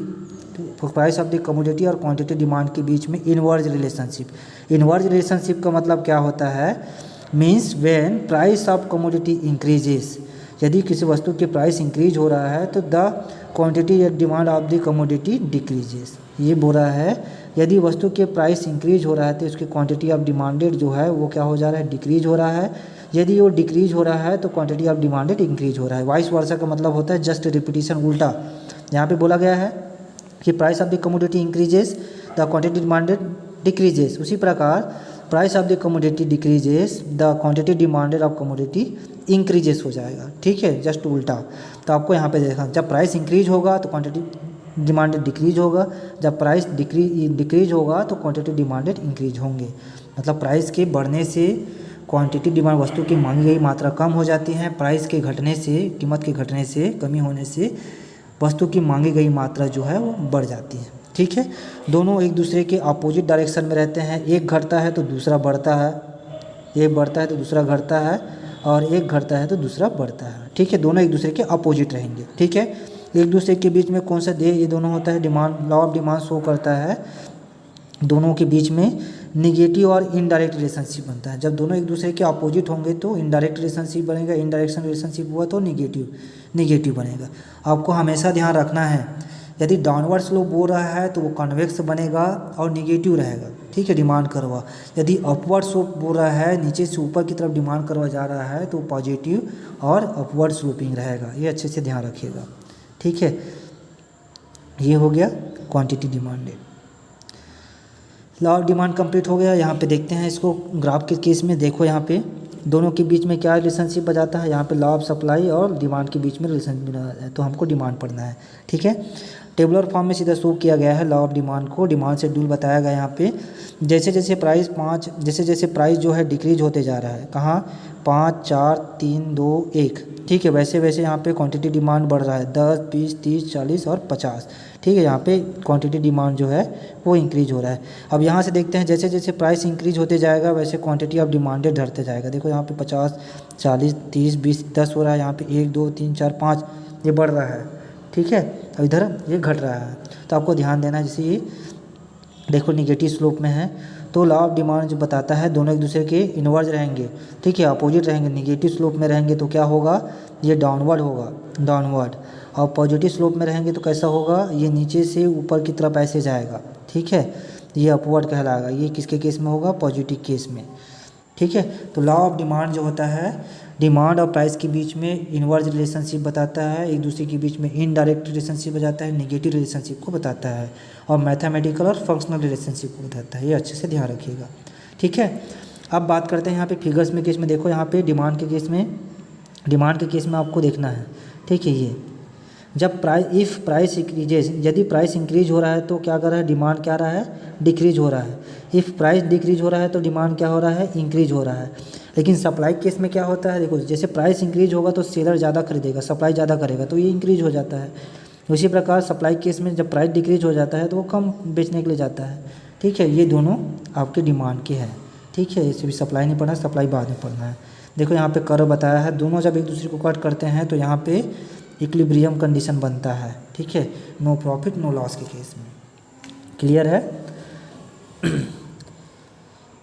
और क्वांटिटी डिमांड के बीच में इनवर्ज रिलेशनशिप। इनवर्ज रिलेशनशिप का मतलब क्या होता है, means when price of commodity increases, यदि किसी वस्तु की प्राइस इंक्रीज हो रहा है तो द क्वांटिटी या demand of the commodity decreases. ये बोल रहा है यदि वस्तु के प्राइस इंक्रीज हो रहा है तो उसकी क्वांटिटी ऑफ डिमांडेड जो है वो क्या हो जा रहा है, डिक्रीज हो रहा है। यदि वो डिक्रीज हो रहा है तो क्वांटिटी ऑफ डिमांडेड इंक्रीज हो रहा है। वाइस वर्सा का मतलब होता है जस्ट रिपीटिशन, उल्टा। यहाँ पे बोला गया है कि price of the commodity increases, the quantity demanded decreases. उसी प्रकार price of the commodity decreases, the quantity demanded of commodity increases हो जाएगा। ठीक है, जस्ट उल्टा। तो आपको यहाँ पे देखा, जब प्राइस इंक्रीज होगा तो क्वांटिटी डिमांडेड डिक्रीज होगा, जब प्राइस डिक्रीज होगा तो क्वांटिटी डिमांडेड इंक्रीज होंगे। मतलब प्राइस के बढ़ने से क्वांटिटी डिमांड, वस्तु की मांगी गई मात्रा कम हो जाती है। प्राइस के घटने से, कीमत के घटने से, कमी होने से वस्तु की मांगी गई मात्रा जो है वो बढ़ जाती है। ठीक है, दोनों एक दूसरे के अपोजिट डायरेक्शन में रहते हैं। एक घटता है तो दूसरा बढ़ता है, एक बढ़ता है तो दूसरा घटता है, और एक घटता है तो दूसरा बढ़ता है। ठीक है, दोनों एक दूसरे के अपोजिट रहेंगे। ठीक है, एक दूसरे के बीच में कौन सा देह ये दोनों होता है, demand, law of demand show करता है दोनों के बीच में निगेटिव और इनडायरेक्ट रिलेशनशिप बनता है। जब दोनों एक दूसरे के अपोजिट होंगे तो इनडायरेक्ट रिलेशनशिप बनेगा, इनडायरेक्शन रिलेशनशिप हुआ तो निगेटिव बनेगा। आपको हमेशा ध्यान रखना है, यदि डाउनवर्ड स्लोप बोल रहा है तो वो कन्वेक्स बनेगा और निगेटिव रहेगा। ठीक है, डिमांड करवा। यदि अपवर्ड स्लोप बोल रहा है, नीचे से ऊपर की तरफ डिमांड करवा जा रहा है, तो पॉजिटिव और अपवर्ड स्लोपिंग रहेगा। ये अच्छे से ध्यान रखिएगा। ठीक है, ये हो गया quantity demanded. Law of demand complete हो गया। यहाँ पे देखते हैं इसको ग्राफ के केस में। देखो यहाँ पे दोनों के बीच में क्या रिलेशनशिप बजाता है, यहाँ पे लॉ ऑफ सप्लाई और डिमांड के बीच में रिलेशनशिप बना है, तो हमको डिमांड पढ़ना है। ठीक है, टेबुलर फॉर्म में सीधा शो किया गया है लॉ ऑफ डिमांड को। डिमांड शेड्यूल बताया गया यहाँ पे। जैसे जैसे प्राइस जो है डिक्रीज होते जा रहा है, कहाँ, 5 4 3 2 1। ठीक है, वैसे वैसे यहाँ पे क्वांटिटी डिमांड बढ़ रहा है, 10 20 30 40 और 50। ठीक है, यहाँ पे क्वांटिटी डिमांड जो है वो इंक्रीज हो रहा है। अब यहाँ से देखते हैं, जैसे जैसे प्राइस इंक्रीज होते जाएगा वैसे क्वांटिटी ऑफ डिमांडेड बढ़ते जाएगा। देखो यहाँ पे 50 40 30 20 10 हो रहा है, यहाँ पे 1 2 3 4 5 ये बढ़ रहा है। ठीक है, अब इधर ये घट रहा है। तो आपको ध्यान देना है, जैसे ये देखो निगेटिव स्लोप में है तो लॉ ऑफ डिमांड जो बताता है दोनों एक दूसरे के इनवर्ज रहेंगे। ठीक है, अपोजिट रहेंगे। निगेटिव स्लोप में रहेंगे तो क्या होगा, ये डाउनवर्ड होगा, डाउनवर्ड। और पॉजिटिव स्लोप में रहेंगे तो कैसा होगा, ये नीचे से ऊपर की तरफ ऐसे जाएगा। ठीक है, ये अपवर्ड कहलाएगा। ये किसके केस में होगा, पॉजिटिव केस में। ठीक है, तो लॉ ऑफ डिमांड जो होता है डिमांड और प्राइस के बीच में इनवर्ज रिलेशनशिप बताता है, एक दूसरे के बीच में इनडायरेक्ट रिलेशनशिप बताता है, नेगेटिव रिलेशनशिप को बताता है, और मैथमेटिकल और फंक्शनल रिलेशनशिप को बताता है। ये अच्छे से ध्यान रखिएगा। ठीक है, अब बात करते हैं यहाँ पे फिगर्स में केस में। देखो यहाँ पे डिमांड के केस में आपको देखना है। ठीक है, ये जब प्राइस इंक्रीजेज, यदि प्राइस इंक्रीज हो रहा है तो क्या कर रहा है, डिमांड क्या रहा है, डिक्रीज हो रहा है। इफ़ प्राइस डिक्रीज हो रहा है तो डिमांड क्या हो रहा है, इंक्रीज हो रहा है। लेकिन सप्लाई केस में क्या होता है, देखो जैसे प्राइस इंक्रीज होगा तो सेलर ज़्यादा खरीदेगा, सप्लाई ज़्यादा करेगा तो ये इंक्रीज हो जाता है। उसी प्रकार सप्लाई केस में जब प्राइस डिक्रीज हो जाता है तो वो कम बेचने के लिए जाता है। ठीक है, ये दोनों आपके डिमांड के हैं। ठीक है, इसे भी सप्लाई नहीं पढ़ना, सप्लाई बाद में पढ़ना है। देखो यहाँ पे कर्व बताया है, दोनों जब एक दूसरे को कट करते हैं तो यहाँ पे इक्विलिब्रियम कंडीशन बनता है। ठीक है, नो प्रॉफिट नो लॉस के केस में। क्लियर है।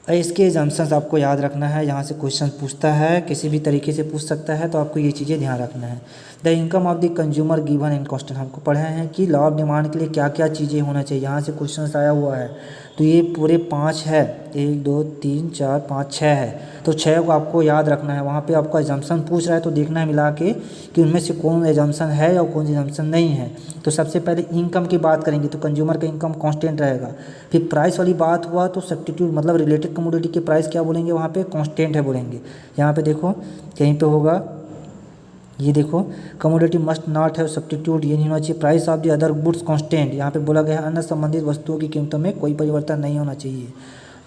इसके जम्पशंस आपको याद रखना है। यहाँ से क्वेश्चन पूछता है, किसी भी तरीके से पूछ सकता है, तो आपको ये चीज़ें ध्यान रखना है। The income of the consumer given in question, हमको पढ़े हैं कि लॉ ऑफ डिमांड के लिए क्या क्या चीज़ें होना चाहिए। यहाँ से क्वेश्चन आया हुआ है, तो ये पूरे 5 है, 1 2 3 4 5 6 है। तो 6 को आपको याद रखना है। वहाँ पे आपका एजम्पशन पूछ रहा है तो देखना है मिला के कि उनमें से कौन एजम्पशन है और कौन सी एजम्पशन नहीं है। तो सबसे पहले इनकम की बात करेंगे तो कंज्यूमर का इनकम कांस्टेंट रहेगा। फिर प्राइस वाली बात हुआ तो सब्स्टिट्यूट मतलब रिलेटेड कमोडिटी के प्राइस क्या बोलेंगे, वहाँ पे कांस्टेंट है बोलेंगे। यहाँ पे देखो कहीं पे होगा, ये देखो commodity must not have substitute, ये नहीं होना चाहिए। Price of the other goods constant, यहाँ पे बोला गया है अन्य संबंधित वस्तुओं की कीमतों में कोई परिवर्तन नहीं होना चाहिए।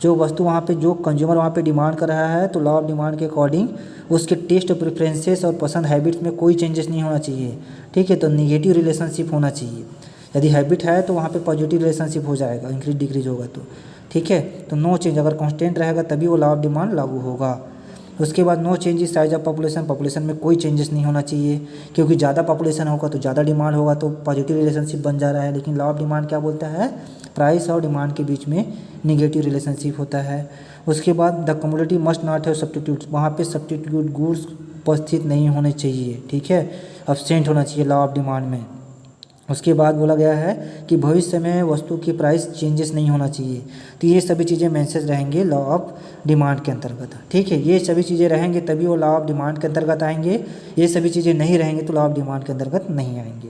जो वस्तु वहाँ पे जो कंज्यूमर वहाँ पे डिमांड कर रहा है तो लॉ ऑफ डिमांड के अकॉर्डिंग उसके टेस्ट प्रेफरेंसेस और पसंद हैबिट्स में कोई चेंजेस नहीं होना चाहिए। ठीक है, तो निगेटिव रिलेशनशिप होना चाहिए। यदि हैबिट है तो वहाँ पे पॉजिटिव रिलेशनशिप हो जाएगा, इंक्रीज डिक्रीज होगा तो। ठीक है, तो नो चेंज, अगर कांस्टेंट रहेगा तभी वो लॉ ऑफ डिमांड लागू होगा। उसके बाद नो चेंज इस साइज ऑफ पॉपुलेशन, पॉपुलेशन में कोई चेंजेस नहीं होना चाहिए, क्योंकि ज़्यादा पॉपुलेशन होगा तो ज़्यादा डिमांड होगा तो पॉजिटिव रिलेशनशिप बन जा रहा है। लेकिन लॉ ऑफ डिमांड क्या बोलता है, प्राइस और डिमांड के बीच में निगेटिव रिलेशनशिप होता है। उसके बाद the commodity must not have substitute, वहाँ पे सब्स्टिट्यूट गुड्स उपस्थित नहीं होने चाहिए। ठीक है, एब्सेंट होना चाहिए लॉ ऑफ डिमांड में। उसके बाद बोला गया है कि भविष्य में वस्तु की प्राइस चेंजेस नहीं होना चाहिए। तो ये सभी चीज़ें मेंशन्स रहेंगे लॉ ऑफ डिमांड के अंतर्गत। ठीक है, ये सभी चीज़ें रहेंगे तभी वो लॉ ऑफ डिमांड के अंतर्गत आएंगे। ये सभी चीज़ें नहीं रहेंगे तो लॉ ऑफ डिमांड के अंतर्गत नहीं आएंगे।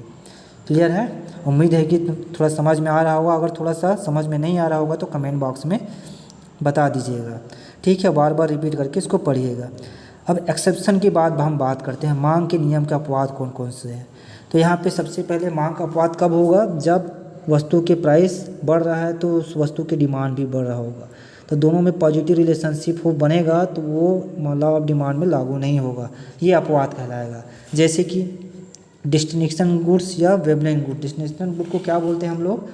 क्लियर है? उम्मीद है कि थोड़ा समझ में आ रहा होगा। अगर थोड़ा सा समझ में नहीं आ रहा होगा तो कमेंट बॉक्स में बता दीजिएगा। ठीक है, बार बार रिपीट करके इसको पढ़िएगा। अब एक्सेप्शन की हम बात करते हैं। मांग के नियम के अपवाद कौन कौन से हैं। तो यहाँ पे सबसे पहले मांग का अपवाद कब होगा, जब वस्तु के प्राइस बढ़ रहा है तो उस वस्तु की डिमांड भी बढ़ रहा होगा। तो दोनों में पॉजिटिव रिलेशनशिप हो बनेगा तो वो लॉ ऑफ डिमांड में लागू नहीं होगा, ये अपवाद कहलाएगा। जैसे कि डेस्टिनेशन गुड्स या वेवलेंस गुड। डेस्टिनेशन गुड को क्या बोलते हैं हम लोग,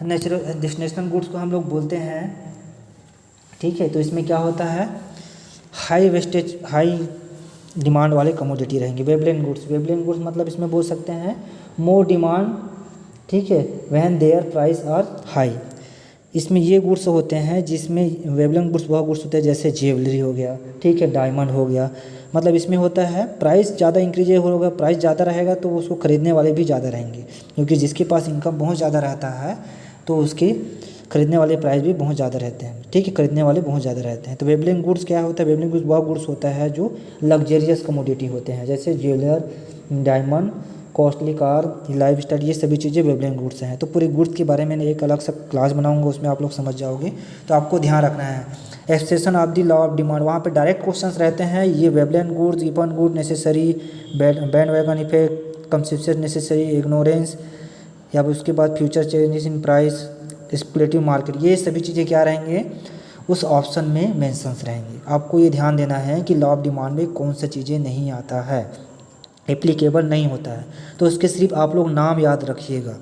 नेचुरल डेस्टिनेशन गुड्स को हम लोग बोलते हैं। ठीक है, तो इसमें क्या होता है, हाई वेस्टेज हाई डिमांड वाले कमोडिटी रहेंगे। वेवलेंस गुड्स मतलब इसमें बोल सकते हैं मोर डिमांड, ठीक है, when their price are high. इसमें ये गुड्स होते हैं जिसमें वेवलेंस गुड्स वह गुड्स होते हैं जैसे ज्वेलरी हो गया, ठीक है, डायमंड हो गया। मतलब इसमें होता है प्राइस ज़्यादा इंक्रीज होगा, प्राइस ज़्यादा रहेगा तो उसको खरीदने वाले भी ज़्यादा रहेंगे, क्योंकि जिसके पास इनकम बहुत ज़्यादा रहता है तो उसके खरीदने वाले प्राइस भी बहुत ज़्यादा रहते हैं। ठीक है, खरीदने वाले बहुत ज़्यादा रहते हैं। तो वेवलेंस गुड्स क्या होता है, वेवलेंस गुड्स वह गुड्स होता है जो लग्जरियस कमोडिटी होते हैं, जैसे jeweller, diamond, costly car, life style, ये सभी चीज़ें वेवलेंस गुड्स हैं। तो पूरे गुड्स के बारे में एक अलग सा क्लास बनाऊंगा, उसमें आप लोग समझ जाओगे। तो आपको ध्यान रखना है exception of the law of demand, वहाँ पे डायरेक्ट क्वेश्चंस रहते हैं। ये wavelengths goods, given good, necessary, band wagon effect, conception necessary, ignorance, या उसके बाद future changes in price, speculative market, ये सभी चीज़ें क्या रहेंगे उस ऑप्शन में मेंशंस रहेंगे। आपको ये ध्यान देना है कि लॉ ऑफ डिमांड में कौन सा चीज़ें नहीं आता है, एप्लीकेबल नहीं होता है, तो उसके सिर्फ आप लोग नाम याद रखिएगा।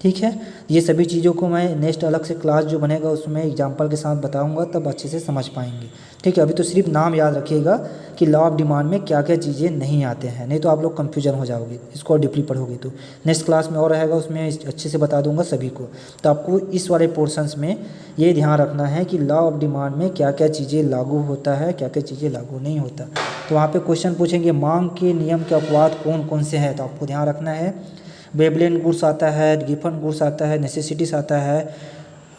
ठीक है, ये सभी चीज़ों को मैं नेक्स्ट अलग से क्लास जो बनेगा उसमें एग्जांपल के साथ बताऊंगा, तब अच्छे से समझ पाएंगे। ठीक है, अभी तो सिर्फ नाम याद रखिएगा कि लॉ ऑफ डिमांड में क्या क्या चीज़ें नहीं आते हैं, नहीं तो आप लोग कन्फ्यूजन हो जाओगे इसको और डीपली पढ़ोगे तो। नेक्स्ट क्लास में और रहेगा, उसमें अच्छे से बता दूंगा सभी को। तो आपको इस वाले पोर्शंस में ये ध्यान रखना है कि लॉ ऑफ डिमांड में क्या क्या चीज़ें लागू होता है, क्या क्या चीज़ें लागू नहीं होता। तो वहाँ पे क्वेश्चन पूछेंगे मांग के नियम के अपवाद कौन कौन से हैं, तो आपको ध्यान रखना है वेवलेंस गुड्स आता है, गिवन गुड्स आता है, नेसेसिटीज आता है,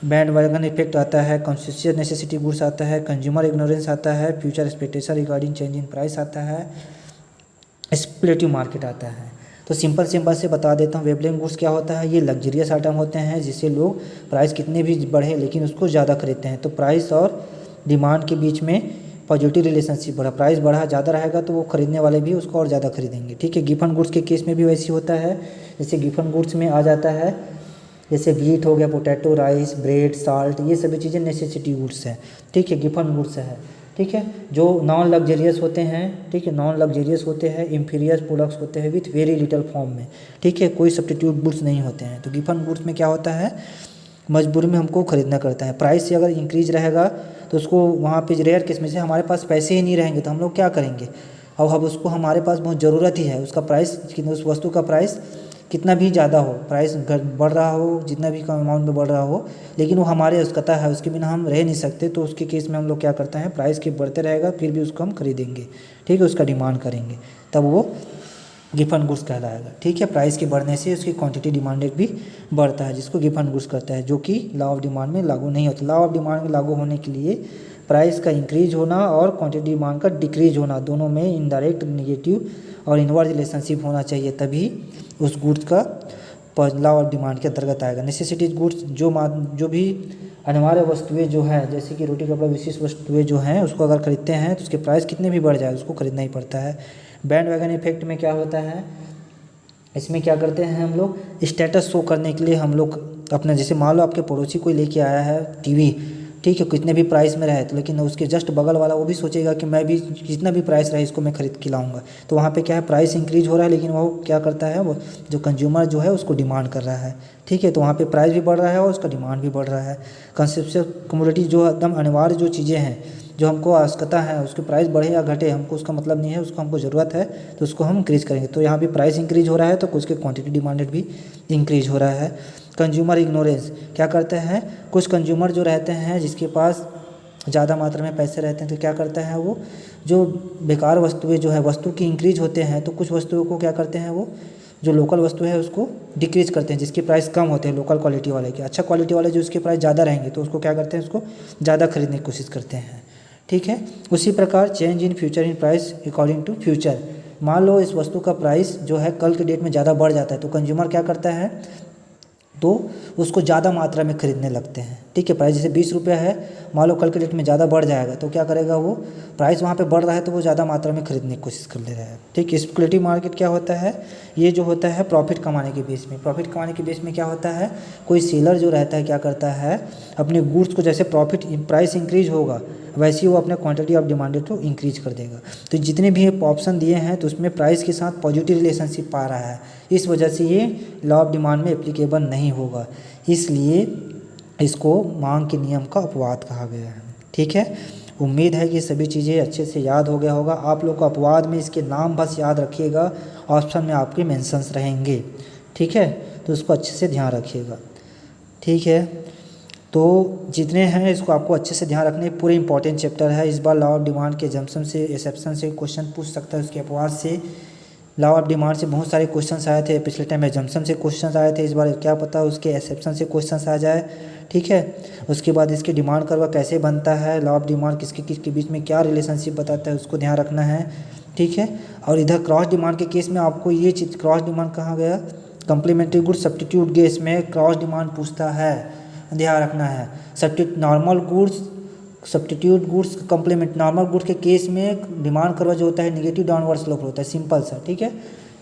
बैंड वैगन इफेक्ट आता है, कॉन्शियस नेसेसिटी गुड्स आता है, कंज्यूमर इग्नोरेंस आता है, future expectation regarding change in price आता है, स्पेकुलेटिव मार्केट आता है। तो सिंपल से बता देता हूँ, वेवलेंस गुड्स क्या होता है, ये लग्जरियस आइटम होते हैं जिससे लोग प्राइस कितने भी बढ़े लेकिन उसको ज़्यादा खरीदते हैं। तो प्राइस और डिमांड के बीच में पॉजिटिव रिलेशनशिप बढ़ा, प्राइस बढ़ा ज़्यादा रहेगा तो वो खरीदने वाले भी उसको और ज़्यादा खरीदेंगे। ठीक है, गिवन गुड्स के केस में भी वैसे होता है। जैसे गिवन गुड्स में आ जाता है जैसे व्हीट हो गया, पोटैटो, राइस, ब्रेड, साल्ट, ये सभी चीज़ें नेसेसिटी गुड्स हैं। ठीक है, गिवन गुड्स है। ठीक है, जो नॉन लग्जरियस होते हैं, ठीक है, नॉन लग्जरियस होते हैं, इंफीरियर प्रोडक्ट्स होते हैं विथ वेरी लिटल फॉर्म में। ठीक है, कोई सब्स्टिट्यूट गुड्स नहीं होते हैं। तो गिवन गुड्स में क्या होता है, मजबूरी में हमको खरीदना करता है। प्राइस से अगर इंक्रीज रहेगा तो उसको वहाँ पे रेयर केस में से हमारे पास पैसे ही नहीं रहेंगे तो हम लोग क्या करेंगे, अब उसको हमारे पास बहुत ज़रूरत ही है, उसका प्राइस, उस वस्तु का प्राइस कितना भी ज़्यादा हो, प्राइस बढ़ रहा हो, जितना भी कम अमाउंट में बढ़ रहा हो, लेकिन वो हमारे उसकता है, उसके बिना हम रह नहीं सकते। तो उसके केस में हम लोग क्या करते हैं, प्राइस के बढ़ते रहेगा फिर भी उसको हम खरीदेंगे। ठीक है, उसका डिमांड करेंगे, तब वो गिवन गुड्स कहलाएगा। ठीक है, प्राइस के बढ़ने से उसकी क्वांटिटी डिमांडेड भी बढ़ता है, जिसको गिवन गुड्स करता है, जो कि लॉ ऑफ डिमांड में लागू नहीं होता। लॉ ऑफ डिमांड में लागू होने के लिए प्राइस का इंक्रीज होना और क्वांटिटी डिमांड का डिक्रीज होना, दोनों में इनडायरेक्ट नेगेटिव और इनवर्स रिलेशनशिप होना चाहिए, तभी उस गुड्स का लॉ ऑफ डिमांड के अंतर्गत आएगा। नेसेसिटीज गुड्स जो भी अनिवार्य वस्तुएं जो है, जैसे कि रोटी कपड़ा विशिष्ट वस्तुएं जो हैं, उसको अगर खरीदते हैं तो उसके प्राइस कितने भी बढ़ जाए उसको खरीदना ही पड़ता है। बैंड वैगन इफेक्ट में क्या होता है, इसमें क्या करते हैं हम लोग, स्टेटस शो करने के लिए हम लोग अपना, जैसे मान लो आपके पड़ोसी कोई लेके आया है टीवी, ठीक है, कितने भी प्राइस में रहे, तो लेकिन उसके जस्ट बगल वाला वो भी सोचेगा कि मैं भी जितना भी प्राइस रहे इसको मैं खरीद के लाऊंगा। तो वहाँ पे क्या है, प्राइस इंक्रीज हो रहा है, लेकिन वो क्या करता है, वो जो कंज्यूमर जो है उसको डिमांड कर रहा है। ठीक है, तो वहाँ पे प्राइस भी बढ़ रहा है और उसका डिमांड भी बढ़ रहा है। कंसेप्चुअल कमोडिटी जो एकदम अनिवार्य जो चीज़ें हैं, जो हमको आवश्यकता है, उसके प्राइस बढ़े या घटे हमको उसका मतलब नहीं है, उसको हमको ज़रूरत है तो उसको हम इंक्रीज़ करेंगे। तो यहाँ भी प्राइस इंक्रीज हो रहा है तो कुछ के क्वांटिटी डिमांडेड भी इंक्रीज हो रहा है। कंज्यूमर इग्नोरेंस क्या करते हैं, कुछ कंज्यूमर जो रहते हैं जिसके पास ज़्यादा मात्रा में पैसे रहते हैं तो क्या करता है, वो जो बेकार वस्तुएं जो है, वस्तु की इंक्रीज होते हैं तो कुछ वस्तुओं को क्या करते हैं, वो जो लोकल वस्तु है उसको डिक्रीज करते हैं, जिसकी प्राइस कम होते हैं लोकल क्वालिटी वाले के। अच्छा क्वालिटी वाले जो उसके प्राइस ज़्यादा रहेंगे तो उसको क्या करते हैं, उसको ज़्यादा खरीदने की कोशिश करते हैं। ठीक है, उसी प्रकार change in future in price according to future. मान लो इस वस्तु का प्राइस जो है कल के डेट में ज़्यादा बढ़ जाता है तो कंज्यूमर क्या करता है, तो उसको ज़्यादा मात्रा में खरीदने लगते हैं। ठीक है, प्राइस जैसे 20 रुपया है, मान लो कल के डेट में ज़्यादा बढ़ जाएगा तो क्या करेगा, वो प्राइस वहाँ पे बढ़ रहा है तो वो ज़्यादा मात्रा में खरीदने की कोशिश कर ले रहा है। ठीक, स्पेकुलेटिव मार्केट क्या होता है, ये जो होता है प्रॉफिट कमाने के बेस में। प्रॉफिट कमाने के बेस में क्या होता है, कोई सेलर जो रहता है क्या करता है, अपने गुड्स को जैसे प्राइस इंक्रीज होगा वैसे ही वो अपने क्वांटिटी ऑफ डिमांडेड को इंक्रीज कर देगा। तो जितने भी ऑप्शन दिए हैं तो उसमें प्राइस के साथ पॉजिटिव रिलेशनशिप पा रहा है, इस वजह से ये लॉ ऑफ डिमांड में एप्लीकेबल नहीं होगा, इसलिए इसको मांग के नियम का अपवाद कहा गया है। ठीक है, उम्मीद है कि सभी चीज़ें अच्छे से याद हो गया होगा। आप लोग को अपवाद में इसके नाम बस याद रखिएगा, ऑप्शन में आपके मेंशंस रहेंगे। ठीक है, तो उसको अच्छे से ध्यान रखिएगा। ठीक है, तो जितने हैं इसको आपको अच्छे से ध्यान रखने, पूरे इंपॉर्टेंट चैप्टर है। इस बार लॉ ऑफ डिमांड के जम्पशन से एक्सेप्शन से क्वेश्चन पूछ सकता है, उसके अपवाद से लॉ ऑफ डिमांड से बहुत सारे क्वेश्चंस आए थे, पिछले टाइम एजम्पशन से क्वेश्चंस आए थे, इस बार क्या पता उसके एक्सेप्शन से क्वेश्चंस आ जाए। ठीक है, उसके बाद इसकी डिमांड कर्व कैसे बनता है, लॉ ऑफ डिमांड किसके किसके बीच में क्या रिलेशनशिप बताता है, उसको ध्यान रखना है। ठीक है, और इधर क्रॉस डिमांड के केस में आपको ये चीज़, क्रॉस डिमांड कहाँ गया, कंप्लीमेंट्री गुड्स सब्स्टिट्यूट केस में क्रॉस डिमांड पूछता है, ध्यान रखना है। Normal goods substitute goods complement, normal goods के केस में डिमांड कर्व जो होता है नेगेटिव डाउनवर्ड स्लोप होता है, सिंपल सा। ठीक है,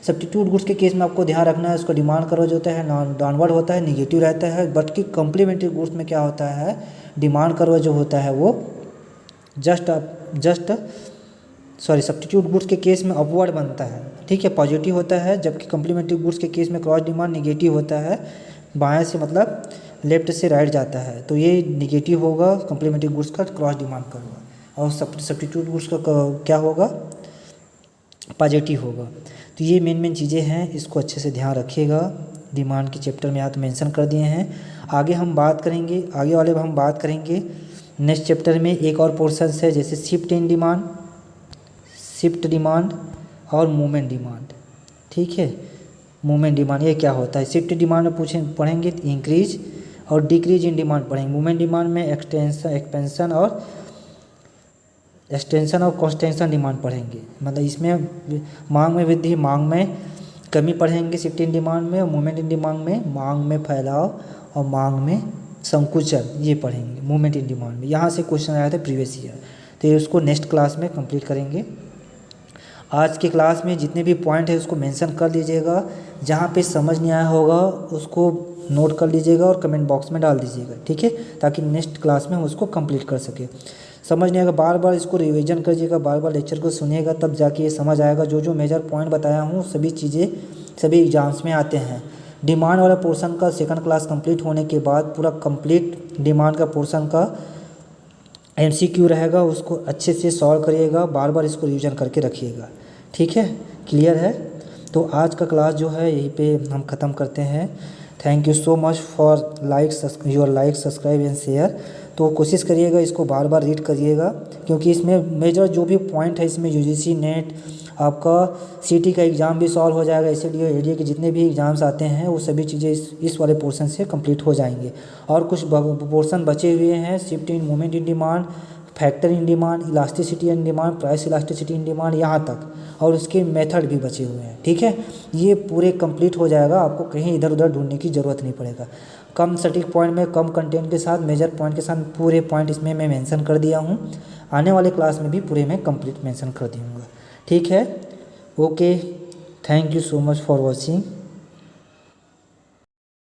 सब्स्टिट्यूट गुड्स के केस में आपको ध्यान रखना है, उसका डिमांड कर्व जो होता है डाउनवर्ड होता है, नेगेटिव रहता है। बट कि कम्प्लीमेंट्री गुड्स में क्या होता है, डिमांड कर्व जो होता है वो सब्स्टिट्यूट गुड्स के केस में अपवर्ड बनता है। ठीक है, पॉजिटिव होता है, जबकि कम्प्लीमेंट्री गुड्स के केस में क्रॉस डिमांड नेगेटिव होता है, बाएं से मतलब लेफ्ट से राइट जाता है, तो ये नेगेटिव होगा कम्प्लीमेंट्री गुड्स का क्रॉस डिमांड कर्व, और सब्स्टिट्यूट गुड्स का क्या होगा, पॉजिटिव होगा। तो ये मेन चीज़ें हैं, इसको अच्छे से ध्यान रखिएगा। डिमांड के चैप्टर में आप मेंशन कर दिए हैं। आगे हम बात करेंगे, आगे वाले में हम बात करेंगे नेक्स्ट चैप्टर में एक और पोर्शन है, जैसे shift in demand, shift demand और मूवमेंट डिमांड। ठीक है, मूवमेंट डिमांड ये क्या होता है, शिफ्ट डिमांड में पढ़ेंगे इंक्रीज और डिक्रीज इन डिमांड पढ़ेंगे। मूवमेंट डिमांड में एक्सपेंशन और कॉन्स्टेंशन डिमांड पढ़ेंगे, मतलब इसमें मांग में वृद्धि, मांग में कमी पढ़ेंगे शिफ्ट इन डिमांड में, और मूवमेंट इन डिमांड में मांग में फैलाव और मांग में संकुचन, ये पढ़ेंगे मूवमेंट इन डिमांड में। यहाँ से क्वेश्चन आया था प्रीवियस ईयर, तो ये उसको नेक्स्ट क्लास में कंप्लीट करेंगे। आज की क्लास में जितने भी पॉइंट है उसको मेंशन कर लीजिएगा, जहाँ पे समझ नहीं आया होगा उसको नोट कर लीजिएगा और कमेंट बॉक्स में डाल दीजिएगा। ठीक है, ताकि नेक्स्ट क्लास में हम उसको कंप्लीट कर सके। समझ नहीं आएगा बार बार इसको रिवीजन करिएगा, बार बार लेक्चर को सुनिएगा, तब जाके ये समझ आएगा। जो जो मेजर पॉइंट बताया हूँ सभी चीज़ें सभी एग्जाम्स में आते हैं। डिमांड वाला पोर्शन का सेकंड क्लास कंप्लीट होने के बाद पूरा कंप्लीट डिमांड का पोर्शन का MCQ रहेगा, उसको अच्छे से सॉल्व करिएगा, बार बार इसको रिवीजन करके रखिएगा। ठीक है, क्लियर है। तो आज का क्लास जो है यहीं पे हम ख़त्म करते हैं। Thank you so much for your like subscribe and share. तो कोशिश करिएगा इसको बार बार रीड करिएगा, क्योंकि इसमें मेजर जो भी पॉइंट है इसमें UGC नेट आपका CT का एग्ज़ाम भी सॉल्व हो जाएगा, इसीलिए एरिया के जितने भी एग्ज़ाम्स आते हैं वो सभी चीज़ें इस वाले पोर्शन से कंप्लीट हो जाएंगे। और कुछ पोर्शन बचे हुए हैं, shift in, movement in demand, factor in demand, elasticity in demand, price elasticity in demand, यहाँ तक, और उसके मेथड भी बचे हुए हैं। ठीक है, ये पूरे कंप्लीट हो जाएगा, आपको कहीं इधर उधर ढूंढने की ज़रूरत नहीं पड़ेगा। कम सटीक पॉइंट में, कम कंटेंट के साथ, मेजर पॉइंट के साथ पूरे पॉइंट इसमें मैं मेंशन कर दिया हूँ। आने वाले क्लास में भी पूरे मैं कंप्लीट मेंशन कर दूँगा। ठीक है, okay, thank you so much for watching.